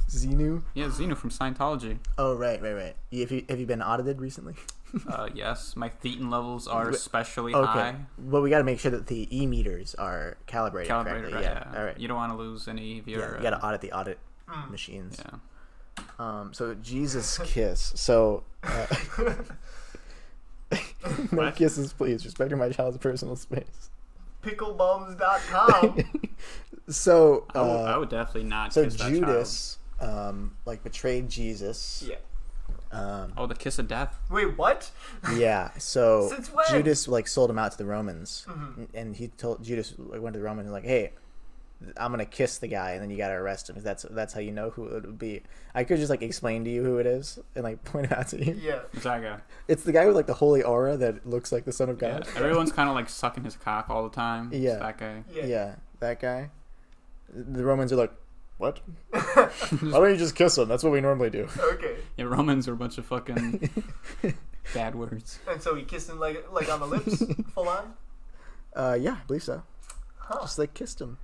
Xenu. Yeah, Xenu from Scientology. Oh right. Have you been audited recently? Yes, my thetan levels are especially Okay, high. but we got to make sure that the meters are calibrated correctly. Right? Yeah. All right. You don't want to lose any of your. Yeah, you got to audit the audit machines. Yeah. So Jesus kiss. So no What? kisses, please. Respecting my child's personal space. Picklebums.com. So I would definitely not. so kiss that Judas like betrayed Jesus. Yeah. Child. Oh, the kiss of death. Wait, what? Yeah. So Since when? Judas like sold him out to the Romans, and he told Judas like, went to the Romans and like, hey, I'm gonna kiss the guy, and then you gotta arrest him. That's how you know who it would be. I could just like explain to you who it is and like point it out to you. Yeah. It's that guy. It's the guy with like the holy aura that looks like the Son of Yeah. God. Everyone's kind of like sucking his cock all the time. Yeah. It's that guy. Yeah, that guy. The Romans are like, what? Why don't you just kiss him? That's what we normally do. Okay. Yeah, Romans are a bunch of fucking bad words. And so he kissed him like on the lips, full on. Yeah, I believe so. Huh. Just like kissed him,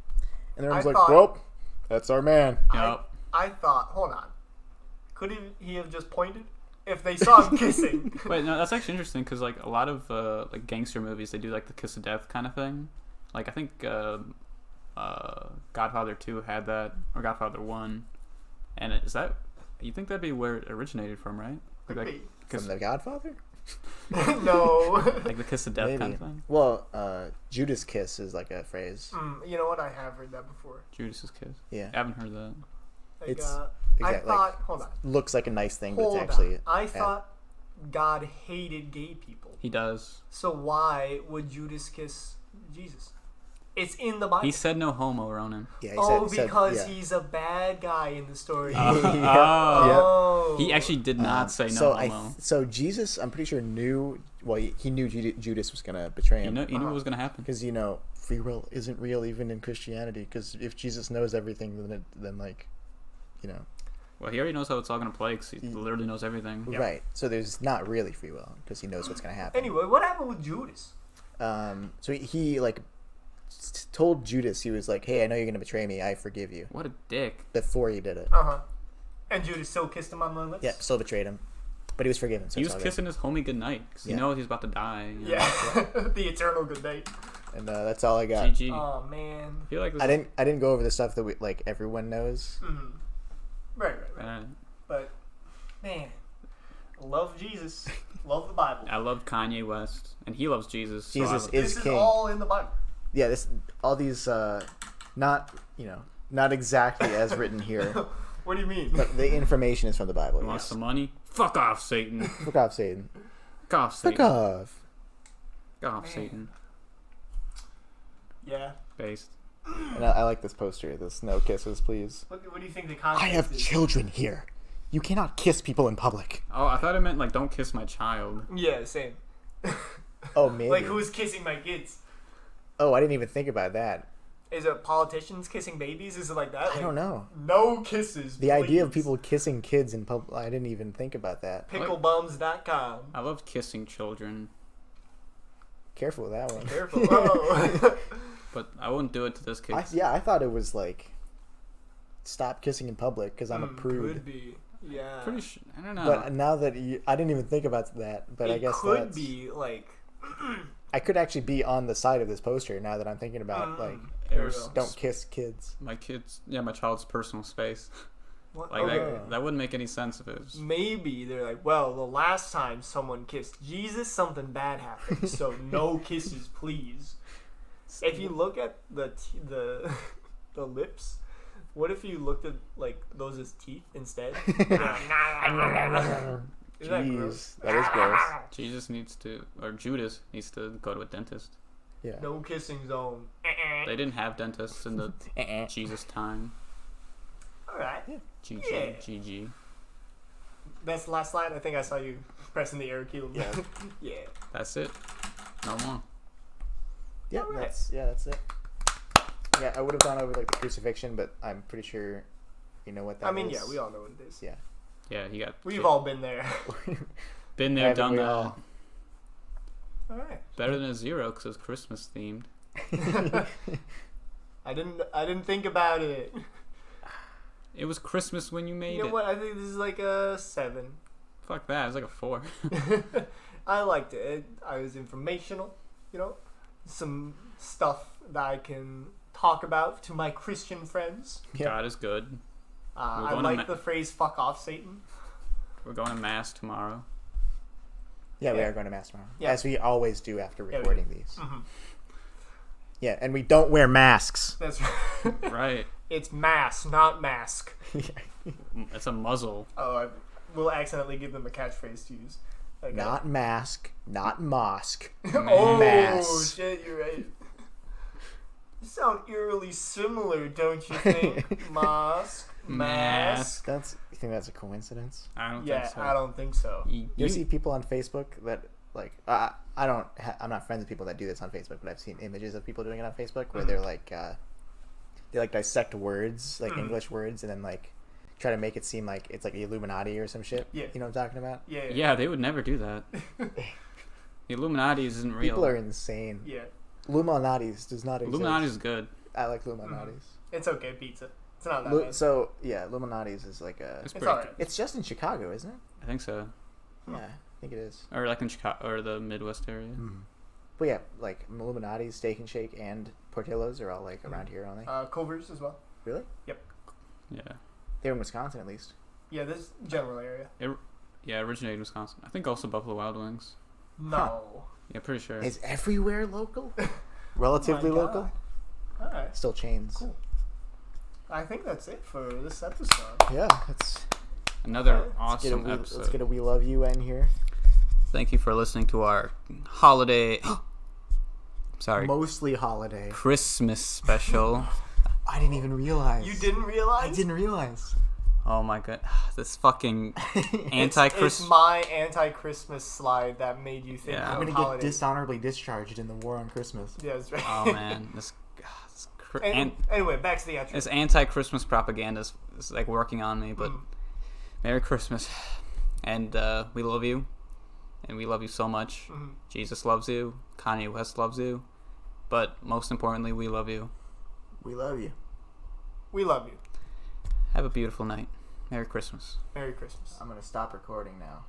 and the I Romans like, thought- well, that's our man. Yup. I thought, hold on, could he have just pointed if they saw him kissing? Wait, no, that's actually interesting because like a lot of like gangster movies, they do like the kiss of death kind of thing. Like I think Godfather 2 had that, or Godfather 1, and is that you think that'd be where it originated from, right? Could Like, be. From the Godfather? No. like the kiss of death Maybe. kind of thing. Well, Judas kiss is like a phrase. You know what? I have heard that before. Judas's kiss. Yeah, I haven't heard that. Like, It's I exactly thought. like Hold on. looks like a nice thing, but Hold it's actually on. I thought God hated gay people. He does. So why would Judas kiss Jesus? It's in the Bible. He said no homo, Ronan. yeah. He Oh, said, because yeah. he's a bad guy in the story. Oh. Oh. He actually did not say no so homo. so Jesus, I'm pretty sure knew. Well, he knew Judas was gonna betray He him. knew what was gonna happen. Because free will isn't real even in Christianity. Because if Jesus knows everything, then like, Well, he already knows how it's all gonna play because he literally knows everything. right. So there's not really free will because he knows what's gonna happen. Anyway, what happened with Judas? So he like told Judas, he was like, hey, I know you're gonna betray me. I forgive you. What a dick. Before he did it. And Judas still kissed him on the lips? Yeah, still betrayed him, but he was forgiven. So He it's was all good. kissing his homie goodnight because he Yeah. knows he's about to die. You know? Yeah. The eternal good night. And that's all I got. GG. Oh, man. I feel like this I didn't go over the stuff that like everyone knows. Right. Uh, But, man, love Jesus. Love the Bible. I love Kanye West, and he loves Jesus. So Jesus I love- is This king. is all in the Bible. Yeah, all these not not exactly as written here, What do you mean? but the information is from the Bible. You want Yes. some money? Fuck off, Satan. Fuck off, Satan. Fuck off, Fuck Satan. off. Fuck off, Man. Satan. Yeah. Based. And I like this poster. This no kisses, please. What do you think the context I have is? children here. You cannot kiss people in public. Oh, I thought it meant like don't kiss my child. Yeah, same. Oh, maybe. Like, who's kissing my kids? Oh, I didn't even think about that. Is it politicians kissing babies? Is it like that? I don't know. No kisses. The idea of please. people kissing kids in public, I didn't even think about that. Picklebums.com. I love kissing children, Careful with that one. Careful. Oh. but I wouldn't do it to this kid. I thought it was like, stop kissing in public because I'm a prude. Could be. Yeah. Pretty sure. I don't know. But now that I didn't even think about that, but it I guess could that's, be like. I could actually be on the side of this poster now that I'm thinking about like It was- don't kiss kids. my kids, yeah, my child's personal space. What? Like Oh. that wouldn't make any sense if it was. Maybe they're like, well, the last time someone kissed Jesus, something bad happened. So no kisses, please. If you look at the lips, what if you looked at like those as teeth instead? Isn't that gross? Jeez, that is gross. Jesus needs to, or Judas needs to go to a dentist. Yeah. No kissing zone. They didn't have dentists in the Uh-uh. Jesus time. All right. GG, Yeah. GG. That's the last slide. I think I saw you pressing the arrow key. Yeah. Yeah. That's it. No more. Yeah, Alright. that's it. Yeah, I would have gone over like the crucifixion, but I'm pretty sure you know what that is. I mean, yeah, we all know what it is. Yeah. Yeah, he got. We've all been there. been there, Haven't done we that. all? All right. Better than a zero because it's Christmas themed. I didn't think about it. It was Christmas when you made You know it. what? I think this is like a 7. Fuck that. It's like a 4. I liked it. I was informational, you know, some stuff that I can talk about to my Christian friends. God is good. I like the phrase "fuck off, Satan." We're going to mass tomorrow. Yeah, we are going to mass tomorrow. Yeah. As we always do after recording these. Mm-hmm. Yeah, and we don't wear masks. That's Right. It's mass, not mask. It's a muzzle. Oh, we'll accidentally give them a catchphrase to use. Okay. Not mask, not mosque. Oh Mass. shit, you're right. You sound eerily similar, don't you think? Mask, mask. You think that's a coincidence? I don't Yeah, think so. I don't think so. You see people on Facebook that like I'm not friends with people that do this on Facebook, but I've seen images of people doing it on Facebook where they're like they like dissect words, like English words, and then like try to make it seem like it's like the Illuminati or some shit. Yeah. You know what I'm talking about? Yeah. Yeah, they would never do that. The Illuminati isn't real. People are insane. Yeah. Illuminatis does not exist. Illuminati is good. I like Illuminatis. It's okay, pizza. It's not that bad. So yeah, Illuminatis is like a. It's It's pretty alright. good. It's just in Chicago, isn't it? I think so. Yeah, I think it is. Or like in Chicago or the Midwest area. But yeah, like Illuminati's, Steak and Shake, and Portillo's are all like around here, aren't they? Culver's as well. Really? Yep. Yeah. They're in Wisconsin at least. Yeah, this general area. Yeah, originated in Wisconsin. I think also Buffalo Wild Wings. No. Yeah, pretty sure. Is everywhere local? Relatively My God. local? Alright. Still chains. Cool. I think that's it for this episode. Yeah, let's Another let's get a awesome episode. let's get a We Love You in here. Thank you for listening to our holiday. Sorry, Mostly holiday. Christmas special. I didn't even realize. You didn't realize? I didn't realize. Oh my god, this fucking It's anti-Christmas. my anti-Christmas slide that made you think Yeah. of I'm gonna holidays. get dishonorably discharged in the war on Christmas. Yeah, that's right. Oh man, this Anyway, back to the outro. this anti-Christmas propaganda is like working on me. But Merry Christmas, and we love you, and we love you so much. Jesus loves you. Kanye West loves you, but most importantly, we love you. We love you. We love you. Have a beautiful night. Merry Christmas. Merry Christmas. I'm gonna stop recording now.